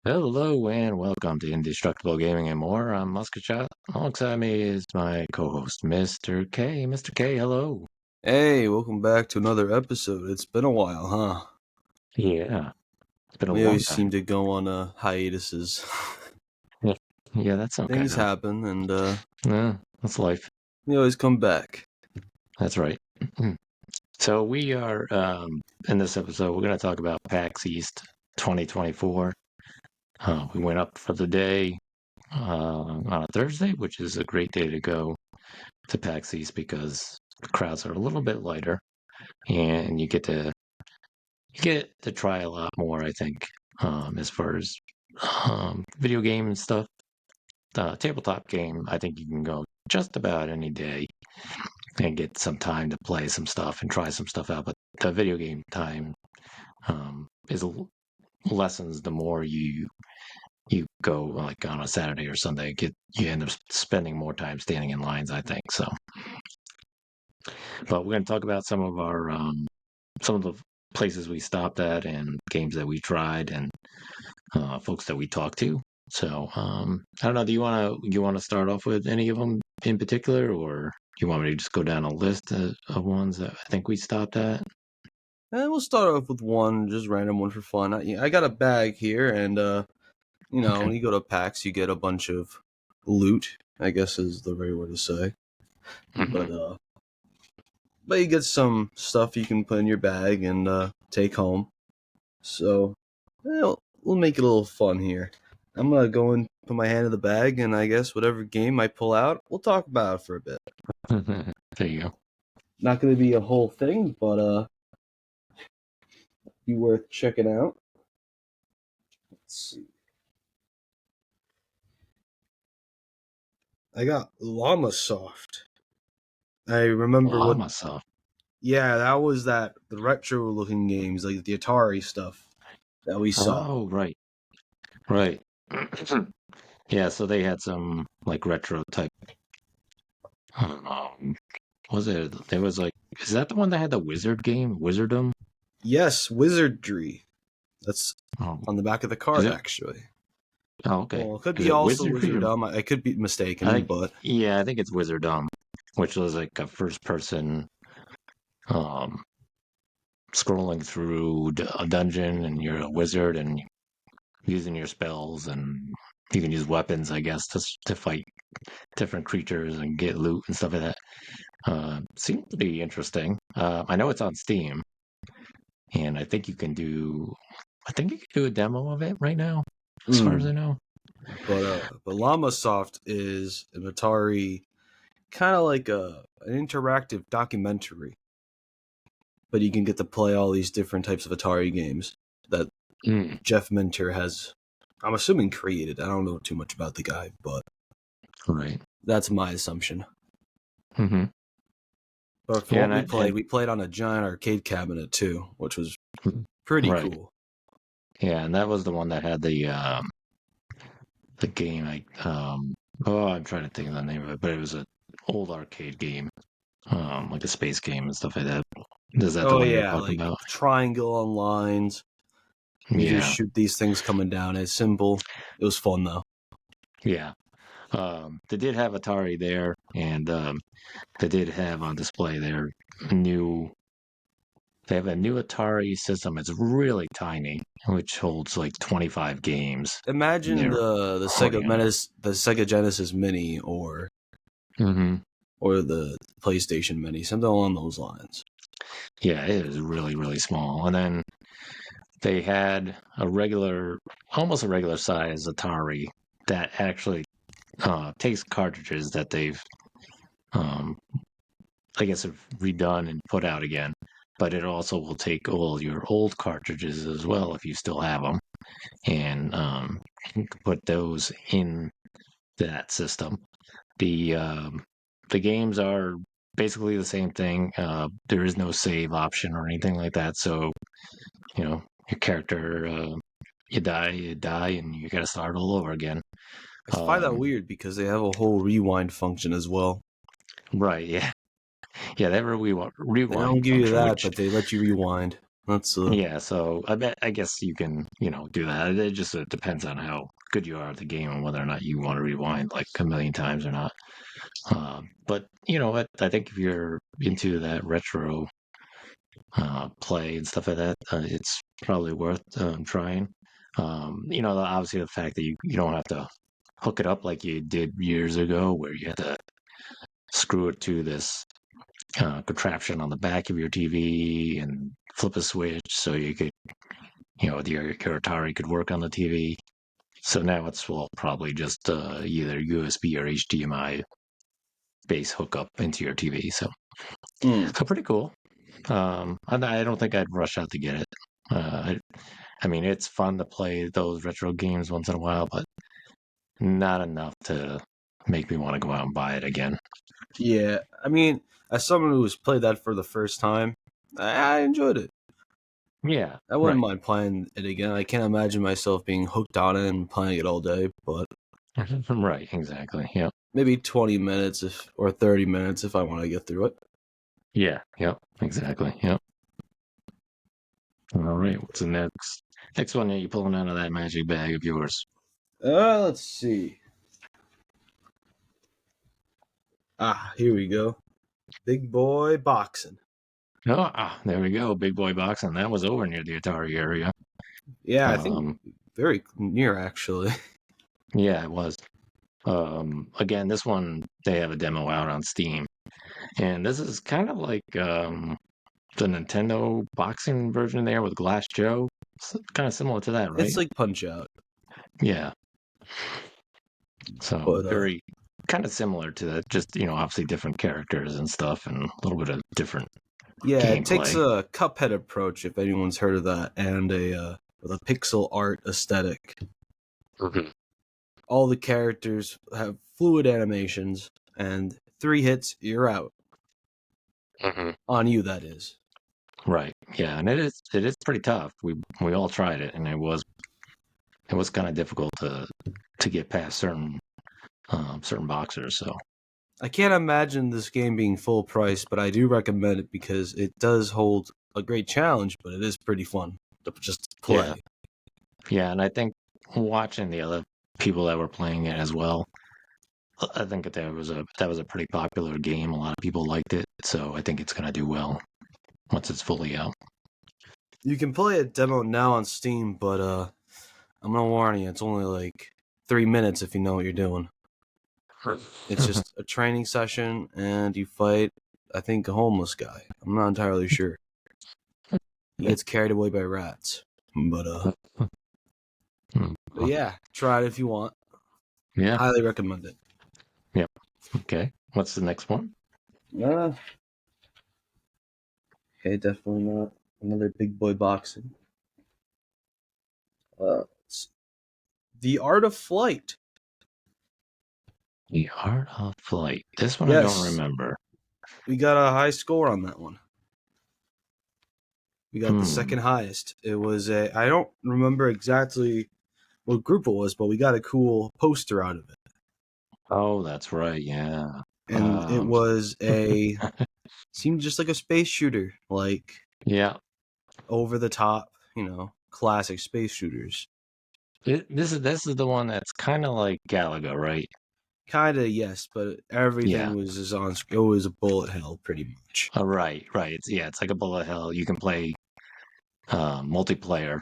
Hello and welcome to Indestructible Gaming and More. I'm Musketshot. Alongside me is my co-host, Mr. K. Mr. K, hello. Hey, welcome back to another episode. It's been a while, huh? Yeah, it's been a We long always time. seem to go on hiatuses. Yeah, yeah, that's okay Things though. happen, and Yeah, that's life. we always come back. That's right. So we are in this episode. We're going to talk about PAX East 2024. We went up for the day on a Thursday, which is a great day to go to PAX East because the crowds are a little bit lighter, and you get to try a lot more, I think, as far as video game and stuff. Tabletop game, I think you can go just about any day and get some time to play some stuff and try some stuff out. But the video game time is lessens the more you go like on a Saturday or Sunday. You end up spending more time standing in lines, I think. So, but we're going to talk about some of the places we stopped at and games that we tried and folks that we talked to. So I don't know. Do you want to start off with any of them in particular, or do you want me to just go down a list of ones that I think we stopped at? And we'll start off with one, just random one for fun. I got a bag here, and Okay. when you go to PAX, you get a bunch of loot. I guess is the right word to say. Hmm. But you get some stuff you can put in your bag and take home. So, we'll make it a little fun here. I'm gonna go and put my hand in the bag, and I guess whatever game I pull out, we'll talk about it for a bit. There you go. Not gonna be a whole thing, but be worth checking out. Let's see. I got Llama Soft. I remember what. Llama Soft. Yeah, that was the retro-looking games, like the Atari stuff that we saw. Oh, right, right. Yeah, so they had some like retro type. Um, was it? There was like, is that the one that had the wizard game, Wizardom? Yes, Wizardry. That's Oh, on the back of the is card, it? actually. Oh, okay. Well, it could Is be it also Wizardry or Wizardom. I could be I mistaken, think, but yeah, I think it's Wizardom, which was like a first person um, scrolling through a dungeon, and you're a wizard and using your spells, and you can use weapons, I guess, to fight different creatures and get loot and stuff like that. Seems to be interesting. I know it's on Steam, and I think you can do a demo of it right now, as far as I mm, know. but Llama Soft is an Atari kind of like an interactive documentary, but you can get to play all these different types of Atari games that Mm, Jeff Minter has, I'm assuming, created. I don't know too much about the guy, but right. that's my assumption. Hmm. But for Yeah, what we played on a giant arcade cabinet too, which was pretty right. cool. Yeah, and that was the one that had the game. I'm trying to think of the name of it, but it was an old arcade game, like a space game and stuff like that. Is that the Oh one you're yeah, talking like about? triangle on lines. You just Yeah, shoot these things coming down. It's simple. It was fun though. yeah. They did have Atari there, and they did have on display their new. They have a new Atari system. It's really tiny, which holds like 25 games. And Imagine they're the pretty the Sega Genesis Mini, Hmm. or the PlayStation Mini, something along those lines. Yeah, it is really, really small. And then they had almost a regular size Atari that actually takes cartridges that they've, um, I guess, have redone and put out again. But it also will take all your old cartridges as well if you still have them, and put those in that system. The um, the games are basically the same thing. There is no save option or anything like that. So your character, you die, and you got to start all over again. I find that Um, weird because they have a whole rewind function as well. right? Yeah, yeah. That They don't rewind give you function, that, which but they let you rewind. That's Yeah, so I guess you can, do that. It just depends on how good you are at the game and whether or not you want to rewind like a million times or not. But you know what? I think if you're into that retro play and stuff like that, it's probably worth trying. Obviously the fact that you don't have to hook it up like you did years ago, where you had to screw it to this contraption on the back of your TV and flip a switch so you could, your Atari could work on the TV. So now it's probably just either USB or HDMI base hookup into your TV. mm. So pretty cool. I don't think I'd rush out to get it. I mean, it's fun to play those retro games once in a while, but not enough to make me want to go out and buy it again. Yeah, I mean, as someone who's played that for the first time, I enjoyed it. Yeah, I wouldn't right. mind playing it again. I can't imagine myself being hooked on it and playing it all day, but Right, exactly. Yeah. maybe 20 minutes or 30 minutes if I want to get through it. Yeah, yep, exactly. Yep. All right, what's the next one that you pulling out of that magic bag of yours? Let's see. Here we go. Big boy boxing. There we go. Big boy boxing. That was over near the Atari area. Yeah, I think Um, very near actually. yeah, it was. Again, this one they have a demo out on Steam, and this is kind of like the Nintendo boxing version there with Glass Joe. It's kind of similar to that, right? It's like Punch Out, Yeah. So but very kind of similar to that, just obviously different characters and stuff, and a little bit of different yeah, it takes gameplay. a Cuphead approach if anyone's heard of that, and with a pixel art aesthetic. Mhm. All the characters have fluid animations, and 3 hits, you're out. Mhm. On you, that is. Right. Yeah, and it is pretty tough. We all tried it, and it was kind of difficult to get past certain boxers. So I can't imagine this game being full price, but I do recommend it because it does hold a great challenge, but it is pretty fun to just yeah, play. yeah, and I think watching the other people that were playing it as well, I think that was a pretty popular game. A lot of people liked it, so I think it's gonna do well once it's fully out. You can play a demo now on Steam, but I'm gonna warn you, it's only like 3 minutes if you know what you're doing. It's just a training session, and you fight, I think, a homeless guy. I'm not entirely sure. He gets carried away by rats, but yeah, try it if you want. Yeah. Highly recommend it. Yep. Okay. What's the next one? Uh, okay, definitely not another big boy boxing. It's The Art of Flight. The Art of Flight. This one I don't Yes, remember. we got a high score on that one. We got the Hmm. second highest. It was I don't remember exactly what group it was, but we got a cool poster out of it. Oh, that's right. Yeah. And it Um. was seemed just like a space shooter, like Yeah. over the top, classic space shooters. This is the one that's kind of like Galaga, right? Kinda, yes, but everything Yeah. was it was a bullet hell pretty much. Right. Right. It's like a bullet hell. You can play multiplayer,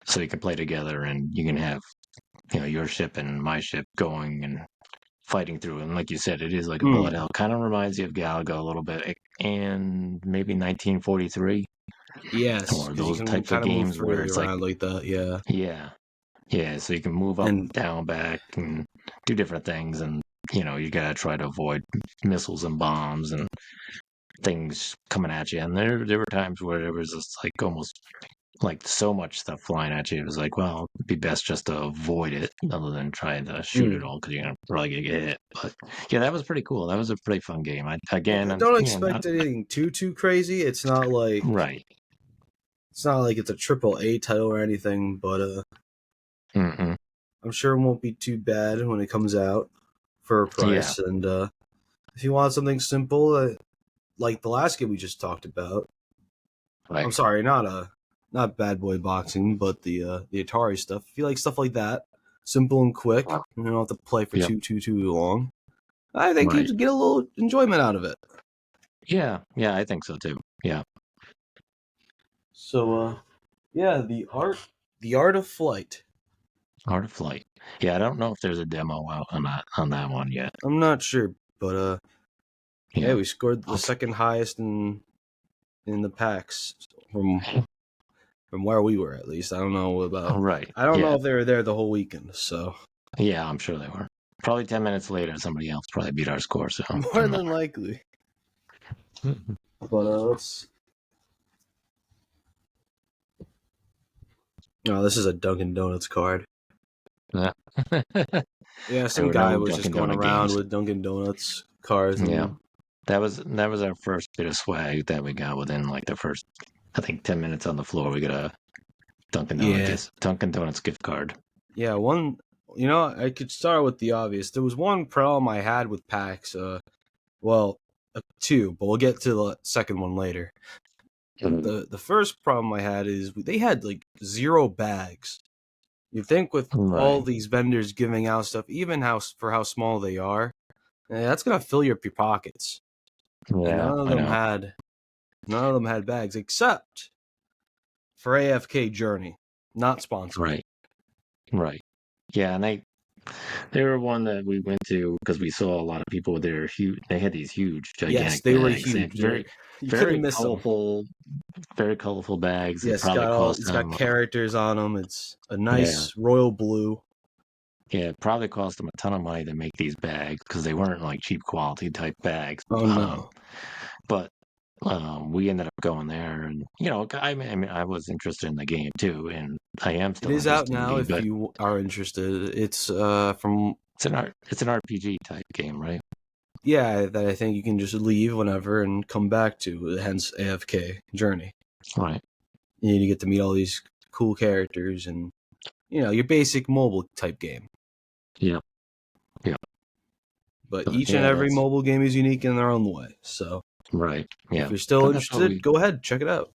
so you can play together, and you can have your ship and my ship going and fighting through. And like you said, it is like a bullet Hmm. hell. Kind of reminds you of Galaga a little bit, and maybe 1943 Yes, or because you those can types of kind of move games where freely it's like, around like that. Yeah, yeah, yeah. So you can move up, and down, back, and do different things, and you gotta try to avoid missiles and bombs and things coming at you. And there were times where there was just like almost like so much stuff flying at you. It was like, well, it'd be best just to avoid it other than trying to shoot it mm, all because you're gonna probably get hit. But yeah, that was pretty cool. That was a pretty fun game. yeah, And don't not expect anything too crazy. right. It's not like it's a triple A title or anything, but Hmm. I'm sure it won't be too bad when it comes out for a Yeah, price. And if you want something simple, like the last game we just talked about, I'm sorry, not Bad Boy Boxing, but the Atari stuff. If you like stuff like that, simple and quick, you don't have to play for Yep. too long. I think Right. you'd get a little enjoyment out of it. Yeah. Yeah, I think so too. Yeah. So, yeah, the art of flight. Art of Flight. Yeah, I don't know if there's a demo out on that one yet. I'm not sure, but hey, Yeah. we scored the I'll t- second highest in the packs from where we were, at least. I don't know about. right. I don't know Yeah. if they were there the whole weekend. So Yeah, I'm sure they were. Probably 10 minutes later, somebody else probably beat our score. So more I'm than not. likely. But let's. Oh, this is a Dunkin' Donuts card. Yeah. Yeah, There some were guy no was just Dunkin' going Donut around games. with Dunkin' Donuts cards, Yeah. and That was our first bit of swag that we got within like the first, I think, 10 minutes on the floor. We got a yeah, Dunkin' Donuts gift card. yeah. One, I could start with the obvious. There was one problem I had with PAX. Well, two, but we'll get to the second one later. Mhm. The first problem I had is they had like zero bags. You think with all Right. these vendors giving out stuff, even how small they are, that's gonna fill your pockets. And Yeah, I know. none of them had bags except for AFK Journey, not sponsored. Right. Right. Yeah, and they were one that we went to because we saw a lot of people with their huge. They had these huge, Yes, gigantic they were bags. They had huge. You couldn't very miss them. very colorful bags. It Yes, probably cost it's got them. characters on them. It's a Yeah, nice royal blue. yeah, it probably cost them a ton of money to make these bags because they weren't like cheap quality type bags. Oh no, But we ended up going there, and I mean, I was interested in the game too, and I am it still is out interested in the now. game. If But you are interested, it's from it's an RPG type game, right? yeah, that I think you can just leave whenever and come back to. Hence AFK Journey. Right. You get to meet all these cool characters and your basic mobile type game. Yeah. Yeah. But So, each and yeah. every That's mobile game is unique in their own way. So right. if Yeah. you're still But that's what interested, we. go ahead, check it out.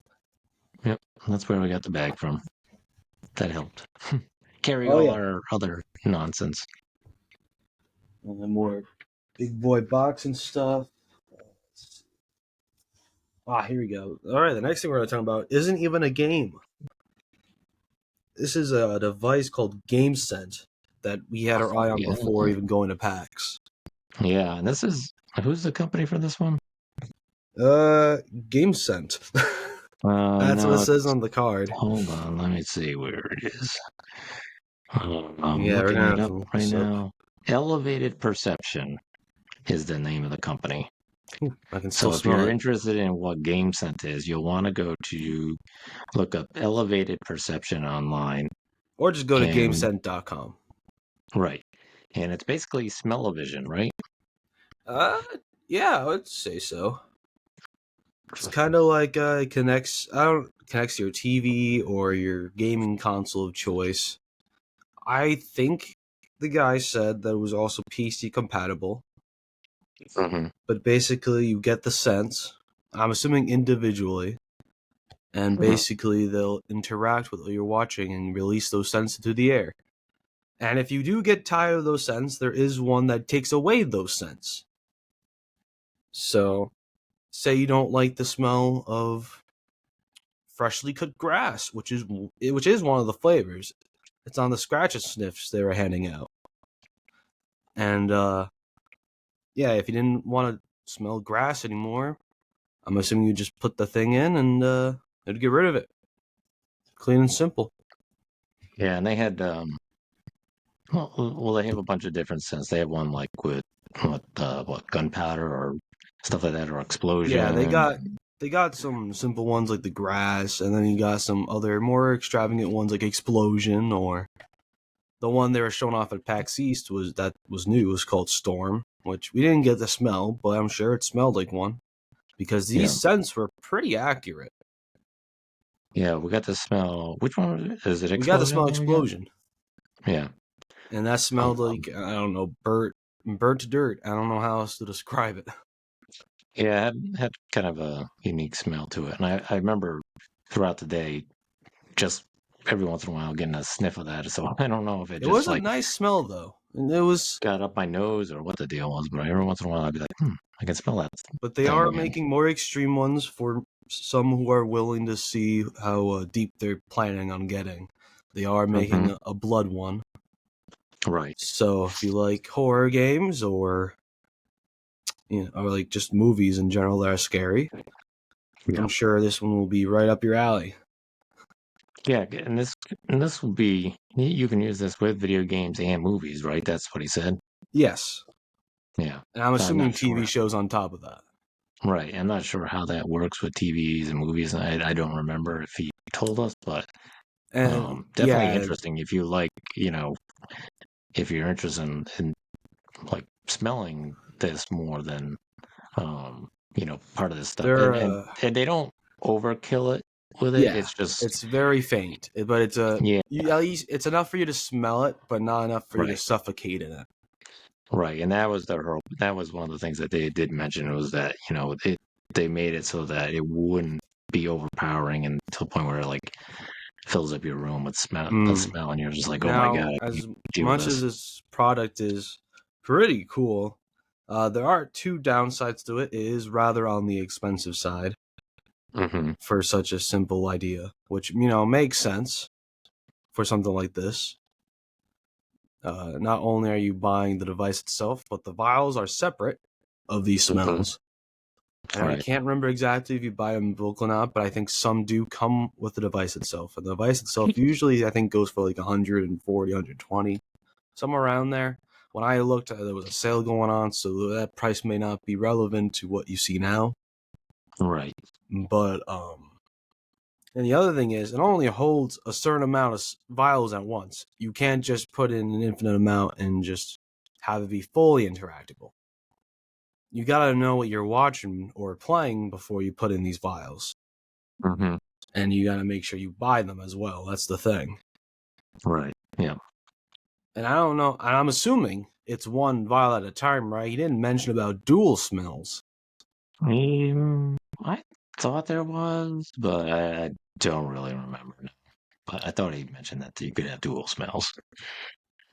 Yep. That's where we got the bag from. That helped carry Oh all yeah, our other nonsense. and then more big boy boxing stuff. Here we go. All right, the next thing we're going to talk about isn't even a game. This is a device called GameSense that we had our eye on Yeah. before even going to PAX. Yeah. And this is who's the company for this one? GameSense. That's what it No. says on the card. Hold on. Let me see where it is. I'm Yeah, we're looking gonna it have up to look right this up. now. Elevated Perception is the name of the company. Ooh, I can still So if smell you're it. interested in what GameSense is, you'll want to go to look up Elevated Perception online. Or just go to And GameSense.com. right. And it's basically smell-o-vision, right? Uh, yeah, I would say so. It's kind of like it connects. I don't connects to your TV or your gaming console of choice. I think the guy said that it was also PC compatible, Hmm. but basically you get the sense. I'm assuming individually, and basically they'll interact with what you're watching and release those scents into the air. And if you do get tired of those scents, there is one that takes away those scents. So, say you don't like the smell of freshly cut grass, which is one of the flavors. It's on the scratch and sniffs they were handing out. And yeah, if you didn't want to smell grass anymore, I'm assuming you just put the thing in and it'd get rid of it. Clean and simple. Yeah, and they had well, they have a bunch of different scents. They have one like with what gunpowder or stuff like that, or Yeah, explosion. they got some simple ones like the grass, and then you got some other more extravagant ones like explosion, or the one they were showing off at PAX East was new. It was called Storm, which we didn't get the smell, but I'm sure it smelled like one because Yeah, these scents were pretty accurate. yeah. We got to smell. Which one was it? Is it We got to smell explosion that we got? explosion, Yeah. and that smelled Um, like I don't know burnt dirt. I don't know how else to describe it. Yeah, it had kind of a unique smell to it. And I remember throughout the day, just every once in a while getting a sniff of that. So I don't know if it It just was a like nice smell though, and it was. got up my nose or what the deal was, but every once in a while I'd be like, I can smell that But they are thing. And making more extreme ones for some who are willing to see how deep they're planning on getting. They are making Mhm. a blood one. Right. So if you like horror games or or like just movies in general that are scary, Yeah. I'm sure this one will be right up your alley. Yeah, and this will be you can use this with video games and movies, right? That's what he said. Yes, Yeah. and I'm I'm assuming not TV sure. shows on top of that. Right. I'm not sure how that works with TVs and movies. I don't remember if he told us, but And definitely yeah, interesting if you like, if you're interested in like smelling this more than part of this stuff. they're And they don't overkill it with it. yeah, It's just it's very faint, but it's yeah, at least it's enough for you to smell it, but not enough for you to right. suffocate in it. Right. And that was one of the things that they did mention was that, they made it so that it wouldn't be overpowering and to the point where it like fills up your room with the Mm. smell and you're just like, oh my Now, God, I can't as deal with much as this. this product is pretty cool, there are two downsides to it. It is rather on the expensive side Hmm. for such a simple idea, which makes sense for something like this. Not only are you buying the device itself, but the vials are separate of these Hmm. smells. And I Right. can't remember exactly if you buy them in bulk or not, but I think some do come with the device itself. And the device itself usually, I think, goes for like 140, 120, somewhere around there. When I looked, there was a sale going on, so that price may not be relevant to what you see now. Right. But and the other thing is, it only holds a certain amount of vials at once. You can't just put in an infinite amount and just have it be fully interactable. You gotta know what you're watching or playing before you put in these vials. Hmm. And you gotta make sure you buy them as well. That's the thing. Right. Yeah. And I don't know, and I'm assuming it's one vial at a time, right? He didn't mention about dual smells. I thought there was, but I don't really remember. But I thought he mentioned that you could have dual smells.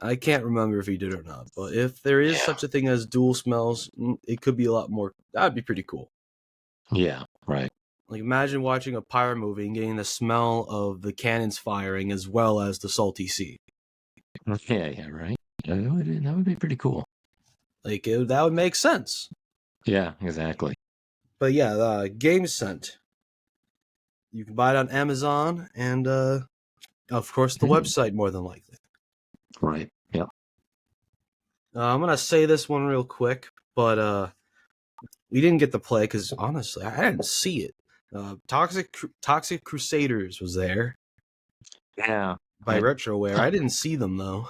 I can't remember if he did or not, but if there is Yeah. such a thing as dual smells, it could be a lot more. That'd be pretty cool. Yeah. Right. Like imagine watching a pirate movie and getting the smell of the cannons firing as well as the salty sea. Yeah. Yeah. Right. Yeah, that would be pretty cool. Like that would make sense. Yeah. Exactly. But yeah, Game Scent. You can buy it on Amazon and of course the Mhm. website more than likely. Right. Yeah. I'm gonna say this one real quick, but we didn't get to play because honestly, I didn't see it. Toxic Crusaders was there Yeah. by Retroware. I didn't see them though.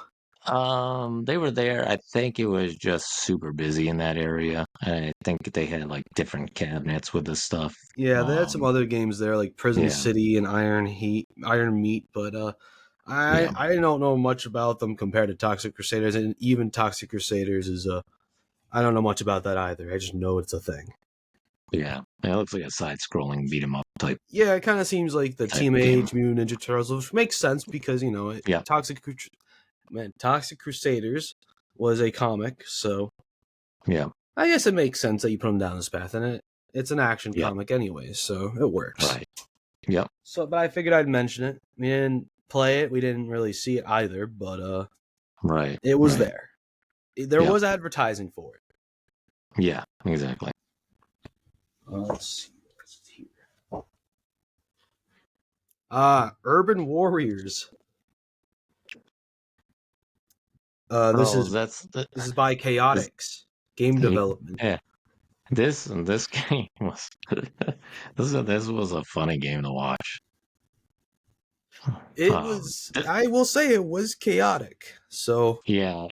They were there. I think it was just super busy in that area. I think they had like different cabinets with this stuff. Yeah, they had some other games there like Prison Yeah. City and Iron Meat, but I Yeah. I don't know much about them compared to Toxic Crusaders, and even Toxic Crusaders is I don't know much about that either. I just know it's a thing. Yeah. It looks like a side-scrolling beat 'em up Yeah, it kind of seems like the type game. Teenage Mutant Ninja Turtles, which makes sense because Yeah. Toxic Crusaders was a comic, so Yeah. I guess it makes sense that you put them down this path, and it's an action Yeah. comic anyways, so it works. Right. Yep. So, but I figured I'd mention it. We didn't play it, we didn't really see it either, but Right. it was Right. there. There Yeah. was advertising for it. Yeah. Exactly. Let's see what's here. Urban Warriors. This Oh, is by this, Chaotix Game Development. yeah. This game was this was a funny game to watch. It was. I will say it was chaotic. So Yeah,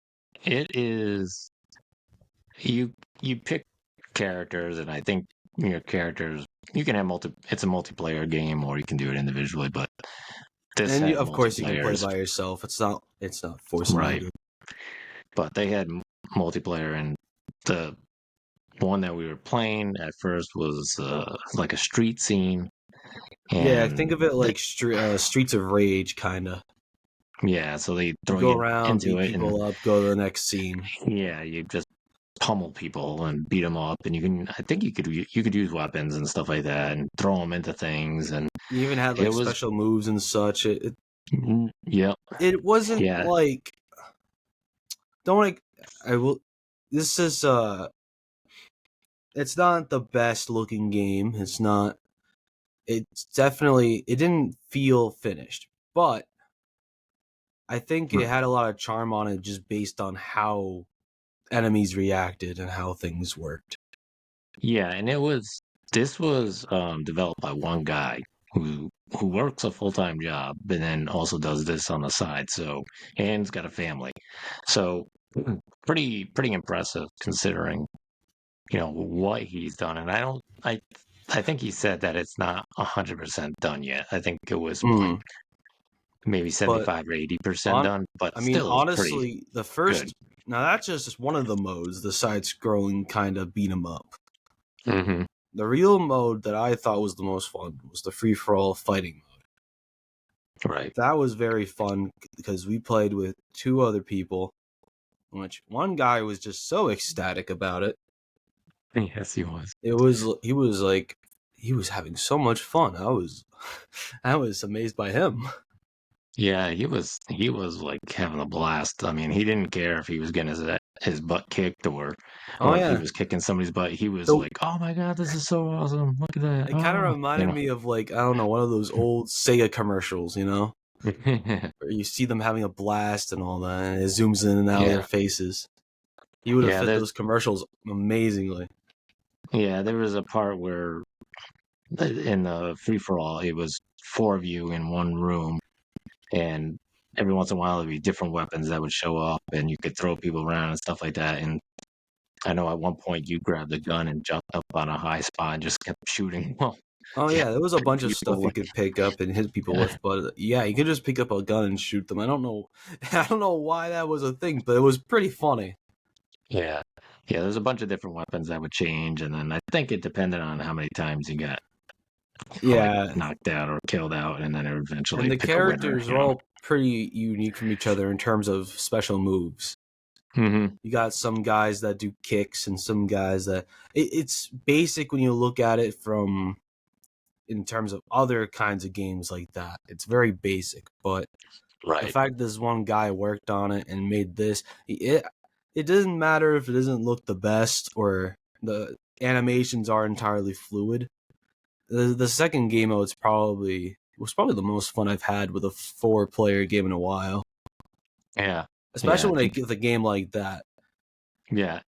it is. You pick characters, and I think your characters you can have It's a multiplayer game, or you can do it individually. But this and had of course you can play multiplayers, by yourself. It's not forcing you right? to. But they had multiplayer, and the one that we were playing at first was like a street scene, Yeah, think and of it like Streets of Rage, kind of. yeah, so they You throw go you around, into beat it, and people up, go to the next scene. yeah, you just pummel people and beat them up, and you can. I think you could use weapons and stuff like that, and throw them into things, and You even had it like was, special moves and such. yep, It wasn't yeah, like don't like I will. This is it's not the best looking game. It's not. It's definitely it didn't feel finished, but I think it right. had a lot of charm on it just based on how enemies reacted and how things worked. Yeah, and this was developed by one guy who works a full-time job, but then also does this on the side. So, and he's got a family. So, pretty impressive considering, what he's done. And I think he said that it's not 100% done yet. I think it was like Mm. maybe But 75 or 80% on, done, but I mean, still it's pretty honestly, the good. first now that's just one of the modes, the side-scrolling kind of beat 'em up. Hmm. The real mode that I thought was the most fun was the free-for-all fighting mode. Right. That was very fun because we played with two other people, which one guy was just so ecstatic about it. Yes, he was. He was like he was having so much fun. I was I was amazed by him. Yeah, he was like having a blast. I mean, he didn't care if he was getting his butt kicked Oh or if he yeah. was kicking somebody's butt. He was So like, "Oh my God, this is so awesome! Look at that!" it kind of You reminded me of like I don't know, one of those old Sega commercials, know. where you see them having a blast and all that, and it zooms in and out of their Yeah, faces. He would have yeah. fit those commercials amazingly. There was a part where in the free for all, it was four of you in one room, and every once in a while there'd be different weapons that would show up, and you could throw people around and stuff like that. And I know at one point you grabbed a gun and jumped up on a high spot and just kept shooting. Well, Oh yeah, yeah, there was a bunch of people stuff you away. could pick up and hit people with, but yeah, you could just pick up a gun and shoot them. I don't know, I don't know why that was a thing, but it was pretty funny. Yeah. Yeah, there's a bunch of different weapons that would change, and then I think it depended on how many times you got like Yeah, knocked out or killed out, and then it would and eventually the pick a winner, characters are all pretty unique from each other in terms of special moves. Hmm. You got some guys that do kicks and some guys that it's basic when you look at it from in terms of other kinds of games like that. It's very basic, but the Right. fact this one guy worked on it and made this, it doesn't matter if it doesn't look the best or the animations are entirely fluid. The second game mode was probably the most fun I've had with a 4-player game in a while, Yeah. especially Yeah. when I get a game like that. Yeah.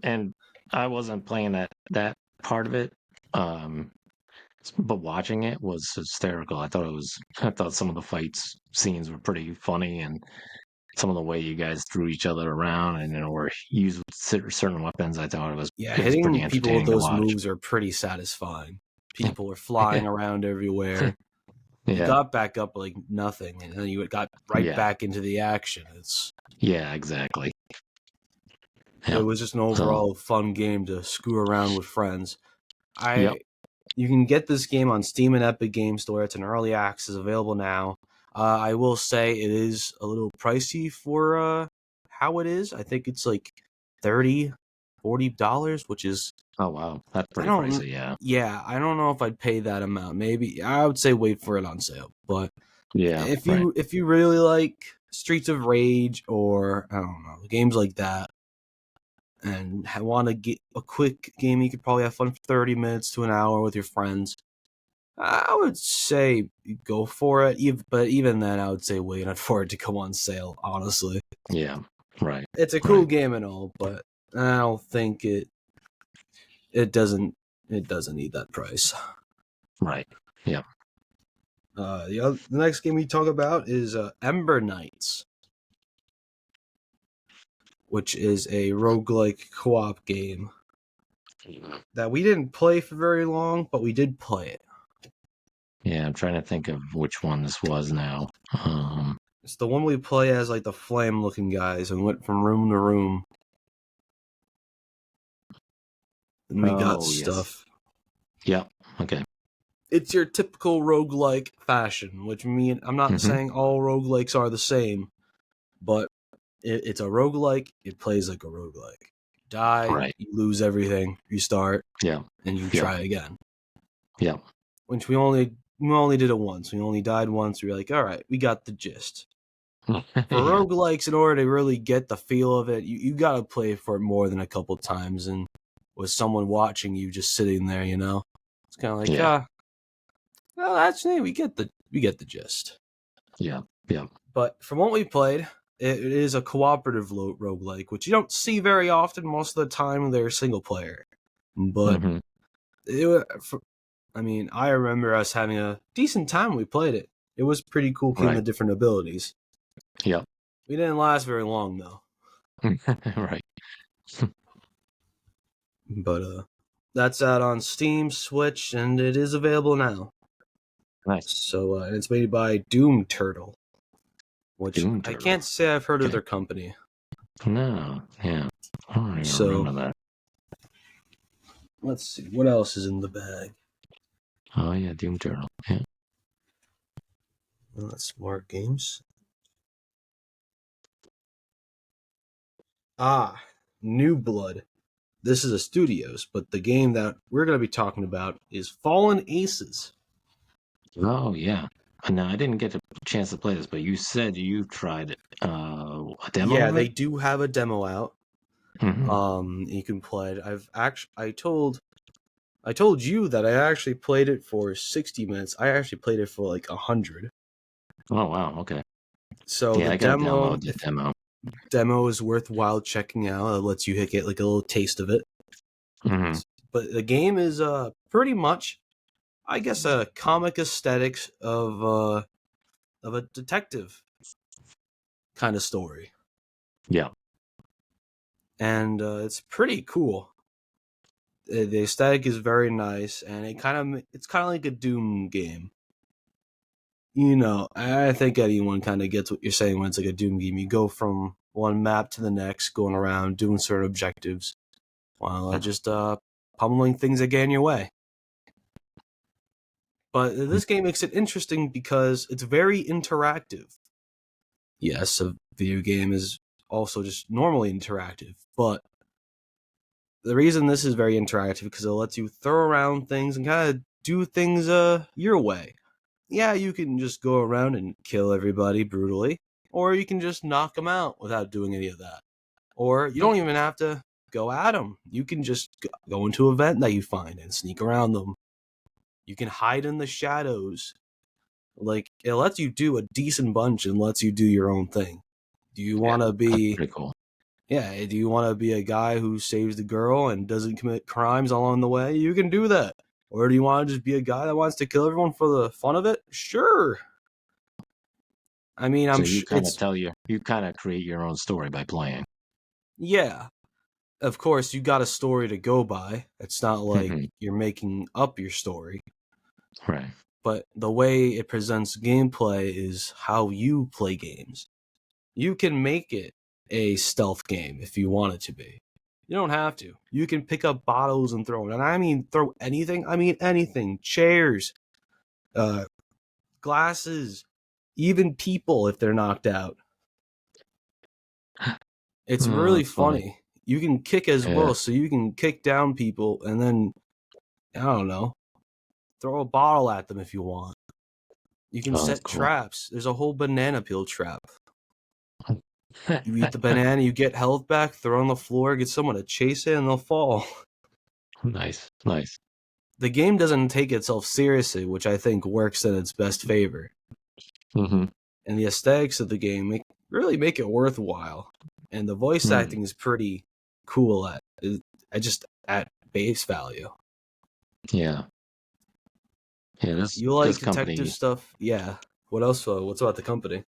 And I wasn't playing that part of it. Um, but watching it was hysterical. I thought some of the fights scenes were pretty funny, and some of the way you guys threw each other around and or used certain weapons, I thought Yeah, it was pretty hitting people with entertaining to those watch. moves are pretty satisfying. People are flying around everywhere. You Yeah. got back up like nothing, and then you got right Yeah. back into the action. Yeah, exactly. It Yep. was just an So, overall fun game to screw around with friends. yep. I You can get this game on Steam and Epic Game Store. It's an early access available now. I will say it is a little pricey for how it is. I think it's like $30-$40, which is Oh, wow. That's I pretty don't pricey. Yeah. yeah, I don't know if I'd pay that amount. Maybe I would say wait for it on sale. But Yeah. Right. if you really like Streets of Rage or I don't know, games like that and want to get a quick game you could probably have fun for 30 minutes to an hour with your friends, I would say go for it. But even then, I would say wait for it to come on sale. Honestly, Yeah. Right. it's a cool Right. game and all, but I don't think it doesn't need that price. Right. Yeah. The next game we talk about is Ember Knights, which is a roguelike co-op game that we didn't play for very long, but we did play it. Yeah. I'm trying to think of which one this was now. It's the one we play as like the flame looking guys and went from room to room. and we got Oh, yes. stuff. Yep. Okay. It's your typical roguelike fashion, which I'm not Mm-hmm. saying all roguelikes are the same, but it's a roguelike, it plays like a roguelike. Die, Right. you lose everything, you start, Yeah. and you Yep. try again. Yep. Which we only did it once. We only died once. We were like, all right, we got the gist. For Yeah. roguelikes, in order to really get the feel of it, you gotta play for it more than a couple times, and with someone watching you just sitting there, it's kind of like, Yeah. well, actually, we get the gist. Yeah. Yeah. But from what we played, it is a cooperative roguelike, which you don't see very often. Most of the time, they're single player. But Mm-hmm. I remember us having a decent time when we played it. It was pretty cool, seeing the Right. different abilities. Yep. We didn't last very long though. Right. But that's out on Steam, Switch, and it is available now. Nice. So and it's made by Doom Turtle, which Doom I Turtle. can't say I've heard of Okay. their company. No. Yeah. I don't even So remember that. let's see what else is in the bag. Oh, yeah. Doom Turtle. Yeah. Well, that's Smart Games. New Blood. This is a studios, but the game that we're going to be talking about is Fallen Aces. Oh, yeah. No, I didn't get a chance to play this, but you said you tried a demo Yeah, of they it? do have a demo out. Mm-hmm. You can play it. I told you that I actually played it for 60 minutes. I actually played it for like 100. Oh, wow. Okay. So Yeah, the I got to demo, download the if demo. demo is worthwhile checking out. It lets you get like a little taste of it. Mm-hmm. But the game is pretty much, I guess, a comic aesthetics of a detective kind of story, Yeah. and it's pretty cool. The aesthetic is very nice, and it's kind of like a Doom game. I think anyone kind of gets what you're saying when it's like a Doom game. You go from one map to the next, going around doing certain objectives, while just pummeling things that get in your way. But this game makes it interesting because it's very interactive. Yes, a video game is also just normally interactive, but the reason this is very interactive because it lets you throw around things and kind of do things your way. Yeah, you can just go around and kill everybody brutally, or you can just knock them out without doing any of that. Or you don't even have to go at them. You can just go into a vent that you find and sneak around them. You can hide in the shadows. Like, it lets you do a decent bunch and lets you do your own thing. Do you Yeah. want to That's be pretty cool. Yeah, do you want to be a guy who saves the girl and doesn't commit crimes along the way? You can do that. Or do you want to just be a guy that wants to kill everyone for the fun of it? Sure. I mean, So you kind of it's you kind of create your own story by playing. yeah. Of course, you got a story to go by. It's not like Mm-hmm. you're making up your story, Right. but the way it presents gameplay is how you play games. You can make it a stealth game if you want it to be. You don't have to. You can pick up bottles and throw them. And I mean throw anything. I mean anything. Chairs, uh, glasses, even people if they're knocked out. It's Oh, really that's funny. funny. You can kick as Yeah. well, so you can kick down people and then, I don't know, throw a bottle at them if you want. You can Oh, that's set cool. traps. There's a whole banana peel trap. You eat the banana, you get health back, throw it on the floor, get someone to chase it, and they'll fall. Nice. Nice. The game doesn't take itself seriously, which I think works in its best favor. Mm-hmm. And the aesthetics of the game really make it worthwhile. And the voice Mm. acting is pretty cool at base value. Yeah. Yeah. You like This detective company. stuff? Yeah. What else? What's about the company?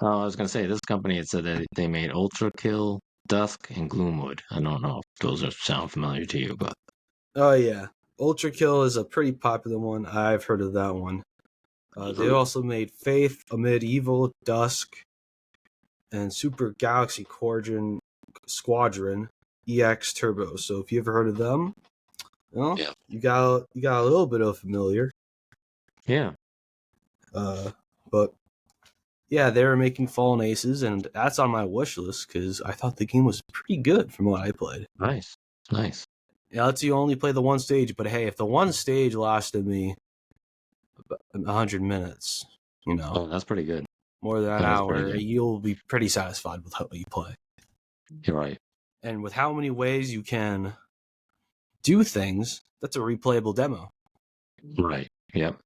I was gonna say this company. It said that they made Ultra Kill, Dusk, and Gloomwood. I don't know if those sound familiar to you, but Oh yeah, Ultra Kill is a pretty popular one. I've heard of that one. They also made Faith, Amid Evil, Dusk, and Super Galaxy Squadron, EX Turbo. So if you ever heard of them, well, Yeah. you got a little bit of familiar. Yeah. But yeah, they were making Fallen Aces, and that's on my wish list because I thought the game was pretty good from what I played. Nice. Nice. Yeah, lets you only play the one stage, but hey, if the one stage lasted me 100 minutes, Oh, that's pretty good. more than an That is pretty hour, good. you'll be pretty satisfied with how you play. You're right. And with how many ways you can do things, that's a replayable demo. Right. Yep.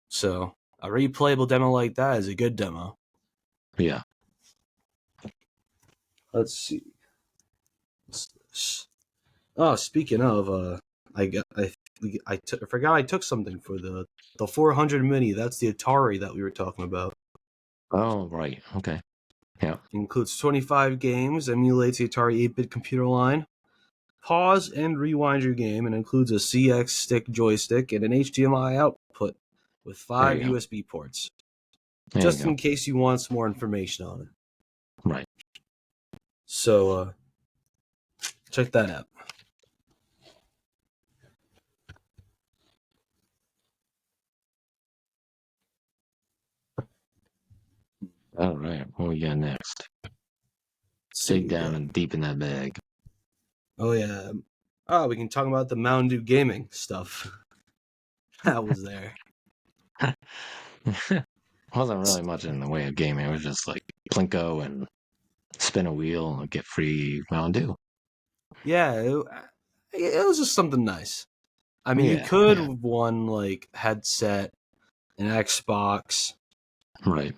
So a replayable demo like that is a good demo. Yeah. Let's see. What's this? Oh, speaking of, I forgot I took something for the 400 mini. That's the Atari that we were talking about. Oh, right. Okay. Yeah. It includes 25 games, emulates the Atari 8-bit computer line. Pause and rewind your game, and includes a CX stick joystick and an HDMI output with There 5 you go. USB ports. There Just you go. in case you want some more information on it. Right. So, check that out. All right. What we got next? Dig down and deep in that bag. Oh, yeah. Oh, we can talk about the Mountain Dew gaming stuff. That was there. Wasn't really much in the way of gaming. It was just like Plinko and spin a wheel and get free Mountain Dew. Yeah, it was just something nice. I mean, you Yeah. could Yeah. have won, like, headset, an Xbox. Right.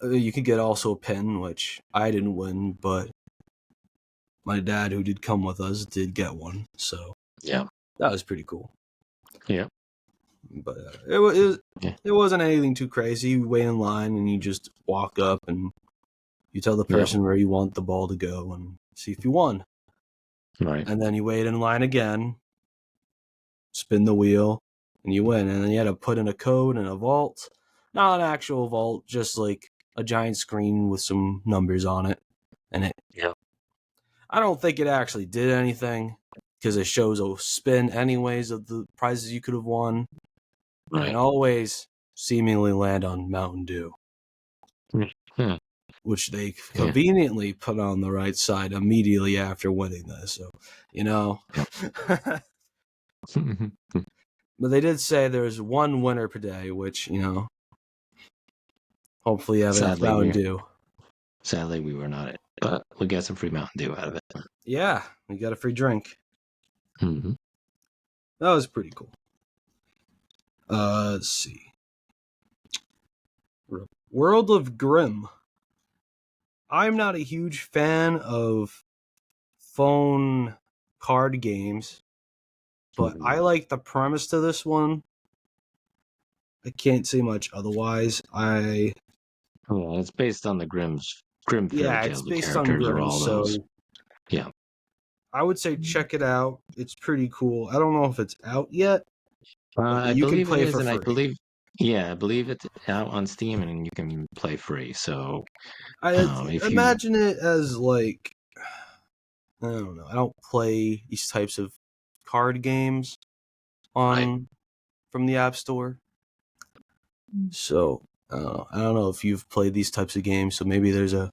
You could get also a pin, which I didn't win, but my dad, who did come with us, did get one. So Yeah. that was pretty cool. Yeah. But Yeah. it wasn't anything too crazy. You wait in line and you just walk up and you tell the Yeah. person where you want the ball to go and see if you won. Right. And then you wait in line again, spin the wheel, and you win. And then you had to put in a code in a vault. Not an actual vault, just like a giant screen with some numbers on it. And Yeah. I don't think it actually did anything because it shows a spin anyways of the prizes you could have won. Right. And always seemingly land on Mountain Dew, Hmm. which they conveniently put on the right side immediately after winning this. So, but they did say there's one winner per day, which, hopefully you have enough Mountain Dew. Sadly, we were not it, but we got some free Mountain Dew out of it. Yeah, we got a free drink. Mm-hmm. That was pretty cool. Let's see. World of Grimm. I'm not a huge fan of phone card games, but I like the premise to this one. I can't say much otherwise. It's based on the Grimm fairy It's tales. The based on characters are Grimm, all those. so Yeah. I would say check it out. It's pretty cool. I don't know if it's out yet, but I you can believe it play is, for and I free. believe it's out on Steam, and you can play free. So, I if you imagine it as like, I don't know. I don't play these types of card games from the App Store. So I don't know if you've played these types of games. So maybe there's a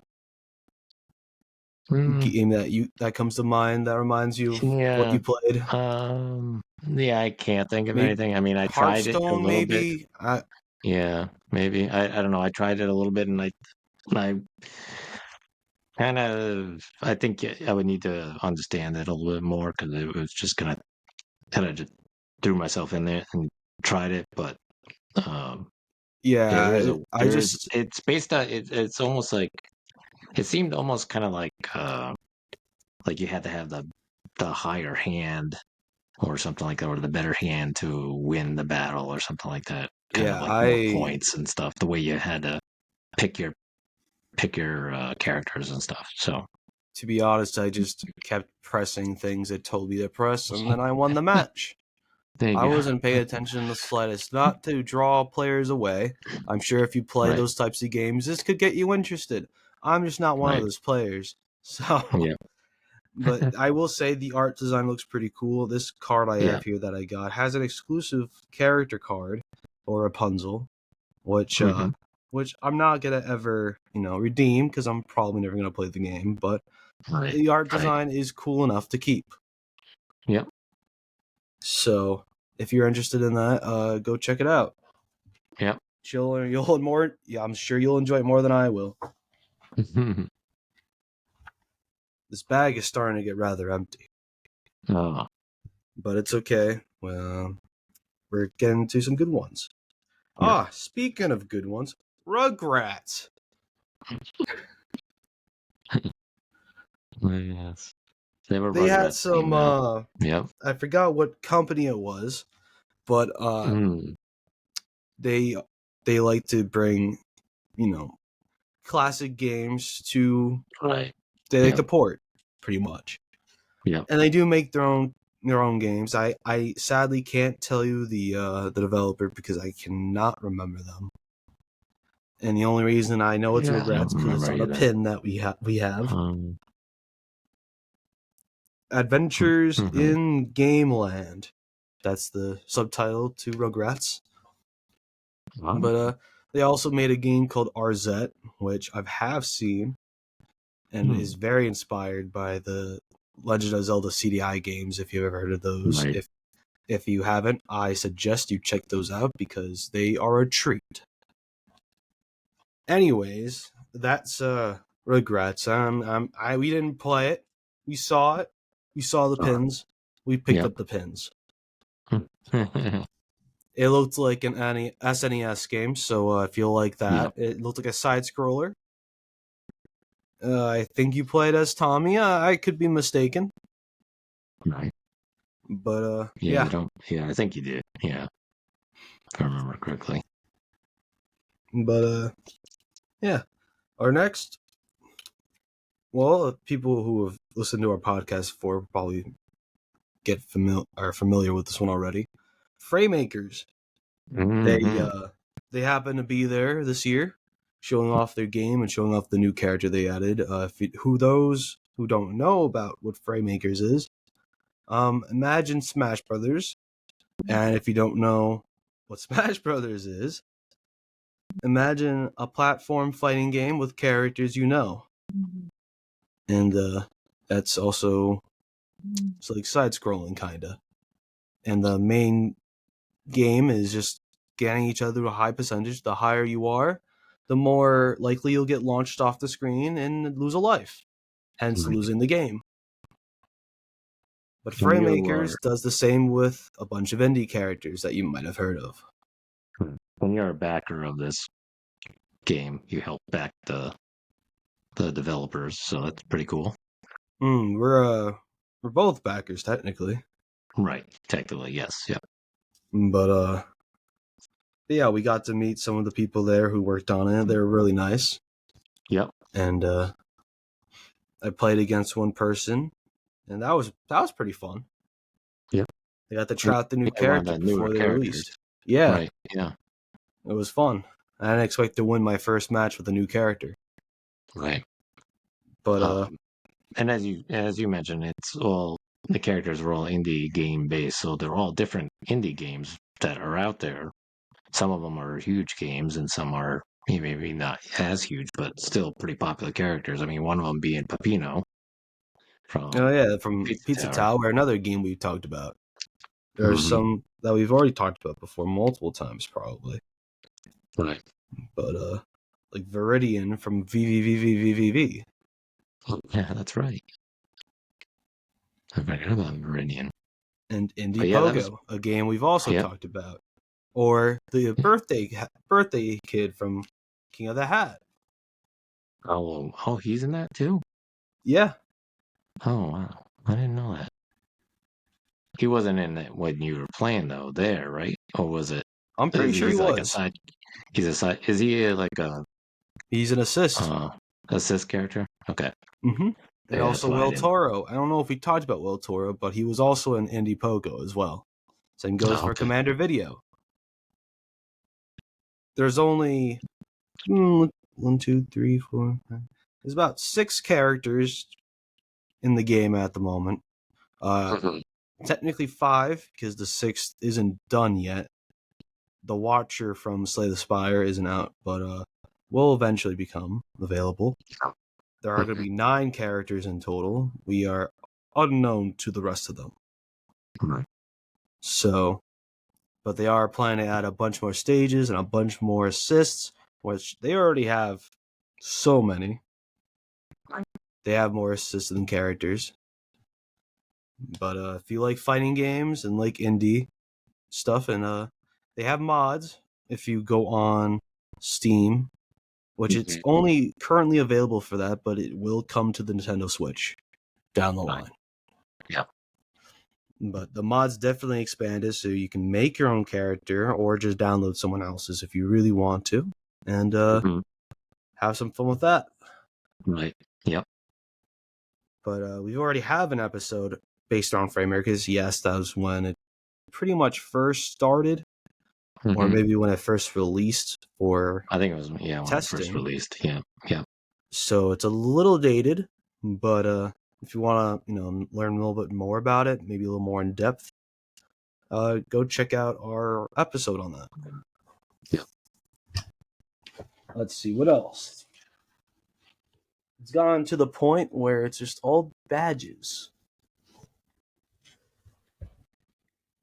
game that comes to mind that reminds you of what you played. I can't think of Maybe anything. I mean, I tried it a Hearthstone, little bit. maybe. Yeah, maybe. I don't know. I tried it a little bit, and I kind of I think I would need to understand it a little bit more because it was just kind of just threw myself in there and tried it, but Yeah, it's based on it's almost like it seemed almost kind of like you had to have the higher hand or something like that, or the better hand to win the battle or something like that. Kind of like more points and stuff. The way you had to pick your characters and stuff. So to be honest, I just kept pressing things it told me to press, and then I won the match. there you I go. wasn't paying attention in the slightest. Not to draw players away. I'm sure if you play Right. those types of games, this could get you interested. I'm just not one of those players. So Yeah. But I will say the art design looks pretty cool. This card I Yeah. have here that I got has an exclusive character card, or Rapunzel, which Mhm. which I'm not gonna ever redeem because I'm probably never gonna play the game. But Right. the art Right. design is cool enough to keep. Yep. So if you're interested in that, go check it out. Yep. You'll more. Yeah, I'm sure you'll enjoy it more than I will. This bag is starting to get rather empty, Oh. but it's okay. Well, we're getting to some good ones. Yep. Speaking of good ones, Rugrats. Yes. They have a They had Rugrats game some. now. Yep. I forgot what company it was, but Mm. they they like to bring you know classic games to. Right. They like to Yep. port pretty much, Yep. and they do make their own games. I sadly can't tell you the developer because I cannot remember them. And the only reason I know it's Yeah. I don't Rugrats because it's remember on a either. pin that we have. Um. Adventures Mhm. in Gameland. That's the subtitle to Rugrats. Wow. But they also made a game called RZ, which I have seen and Hmm. is very inspired by the Legend of Zelda CDI games. If you've ever heard of those, Right. if you haven't, I suggest you check those out because they are a treat. Anyways, that's Rugrats. We didn't play it. We saw it. We saw the Uh, pins. We picked yep. up the pins. It looked like an SNES game, so if you like that, Yep. it looked like a side scroller. I think you played as Tommy. I could be mistaken, Right. but Yeah. yeah. You don't. Yeah. I think you did. Yeah. If I remember correctly. But yeah. Our next, well, people who have listened to our podcast before probably are familiar with this one already. Framemakers. They Hmm. they happen to be there this year, showing off their game and showing off the new character they added. Those who don't know about what Framemakers is, imagine Smash Brothers, and if you don't know what Smash Brothers is, imagine a platform fighting game with characters you know, and that's also it's like side scrolling kinda, and the main game is just getting each other to a high percentage. The higher you are, the more likely you'll get launched off the screen and lose a life, hence Right. losing the game. But And you are Framemakers does the same with a bunch of indie characters that you might have heard of. when you're a backer of this game, you help back the developers, so that's pretty cool. We're both backers technically, Right. Technically, yes. Yep. but yeah, we got to meet some of the people there who worked on it. They were really nice, Yep. and I played against one person, and that was pretty fun. Yep. I got to try out the new One of character the newer before they characters. released. Yeah, Right. Yeah. it was fun. I didn't expect to win my first match with a new character, Right. but And as you mentioned, it's all the characters are all indie game based, so they're all different indie games that are out there. Some of them are huge games, and some are maybe not as huge, but still pretty popular characters. I mean, one of them being Peppino oh from yeah, from Pizza Pizza Tower. Tower, another game we talked about. There are Hmm. some that we've already talked about before, multiple times probably, Right. but like Viridian from VVVVVVV Yeah, that's right. I forgot about Meridian. and Indie But yeah, that was Pogo, a game we've also yep. talked about, or the birthday kid from King of the Hat. Oh, he's in that too. Yeah, Oh wow, I didn't know that. He wasn't in it when you were playing though. There, right? Or was it? I'm pretty sure he He's like a was. side. He's a side. Is he like a He's an assist. uh assist character? Okay. Mm-hmm. And Yeah, that's also why I Will didn't. Toro. I don't know if we talked about Will Toro, but he was also in Indie Pogo as well. Same goes Oh, for okay. Commander Video. There's only one, two, three, four. Five. There's about 6 characters in the game at the moment. Mhm. Technically 5 because the 6th isn't done yet. The Watcher from Slay the Spire isn't out, but will eventually become available. There are going to be 9 characters in total. We are unknown to the rest of them. Right. So, but they are planning to add a bunch more stages and a bunch more assists, which they already have so many. They have more assists than characters. But if you like fighting games and like indie stuff, and they have mods if you go on Steam, which it's only currently available for that, but it will come to the Nintendo Switch down the line. Yeah. But the mods definitely expanded, so you can make your own character or just download someone else's if you really want to, and have some fun with that. Right. Yep. But we already have an episode based on Framer, because yes, that was when it pretty much first started, or maybe when it first released for I think it was when it testing. first released. Yeah. Yeah. So it's a little dated, but if you want to, learn a little bit more about it, maybe a little more in depth, go check out our episode on that. Yeah. Let's see what else. It's gone to the point where it's just all badges.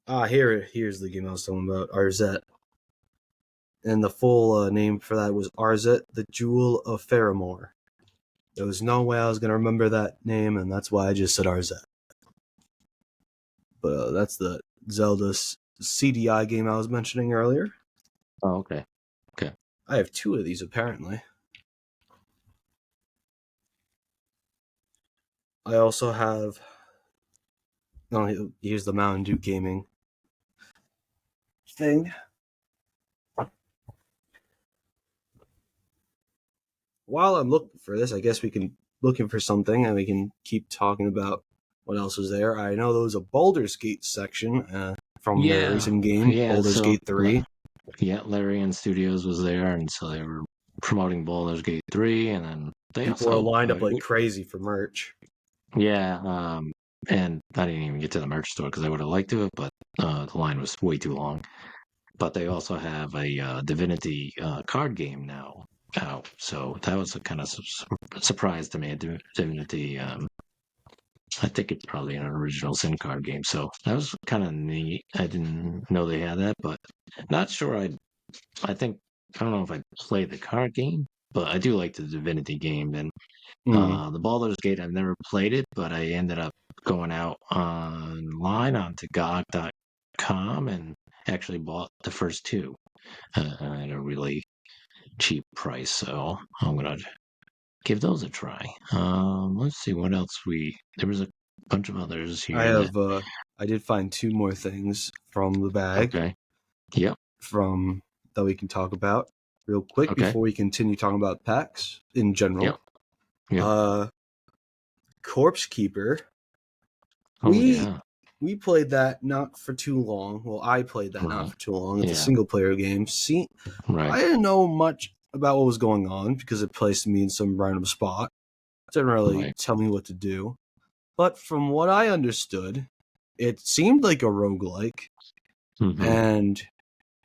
Here's the game I was talking about, Arzette. And the full name for that was Arzette, the Jewel of Faramore. There was no way I was going to remember that name, and that's why I just said Arzette. But that's the Zelda CDI game I was mentioning earlier. Oh, okay. Okay. I have 2 of these, apparently. I also have... Oh, here's the Mountain Dew Gaming thing. While I'm looking for this, I guess we can looking for something, and we can keep talking about what else is there. I know there was a Baldur's Gate section from their recent game, Baldur's Gate 3. Yeah, Larian Studios was there, and so they were promoting Baldur's Gate 3, and then they People also are lined up like crazy for merch. Yeah, and I didn't even get to the merch store because I would have liked to, but the line was way too long. But they also have a Divinity card game now out, so that was a kind of surprise to me. Divinity, I think it's probably an original Sin card game, so that was kind of neat. I didn't know they had that, but not sure. I think I don't know if I play the card game, but I do like the Divinity game, and the Baldur's Gate, I've never played it, but I ended up going out online onto GOG.com and actually bought the first 2 at a really cheap price. So I'm going to give those a try. Let's see what else there was a bunch of others here. I did find 2 more things from the bag. Okay. Yep. That we can talk about real quick before we continue talking about PAX in general. Yep. Corpse Keeper. We played that not for too long. Well, I played that not for too long. It's a single player game. I didn't know much about what was going on because it placed me in some random spot. It didn't really tell me what to do. But from what I understood, it seemed like a roguelike. And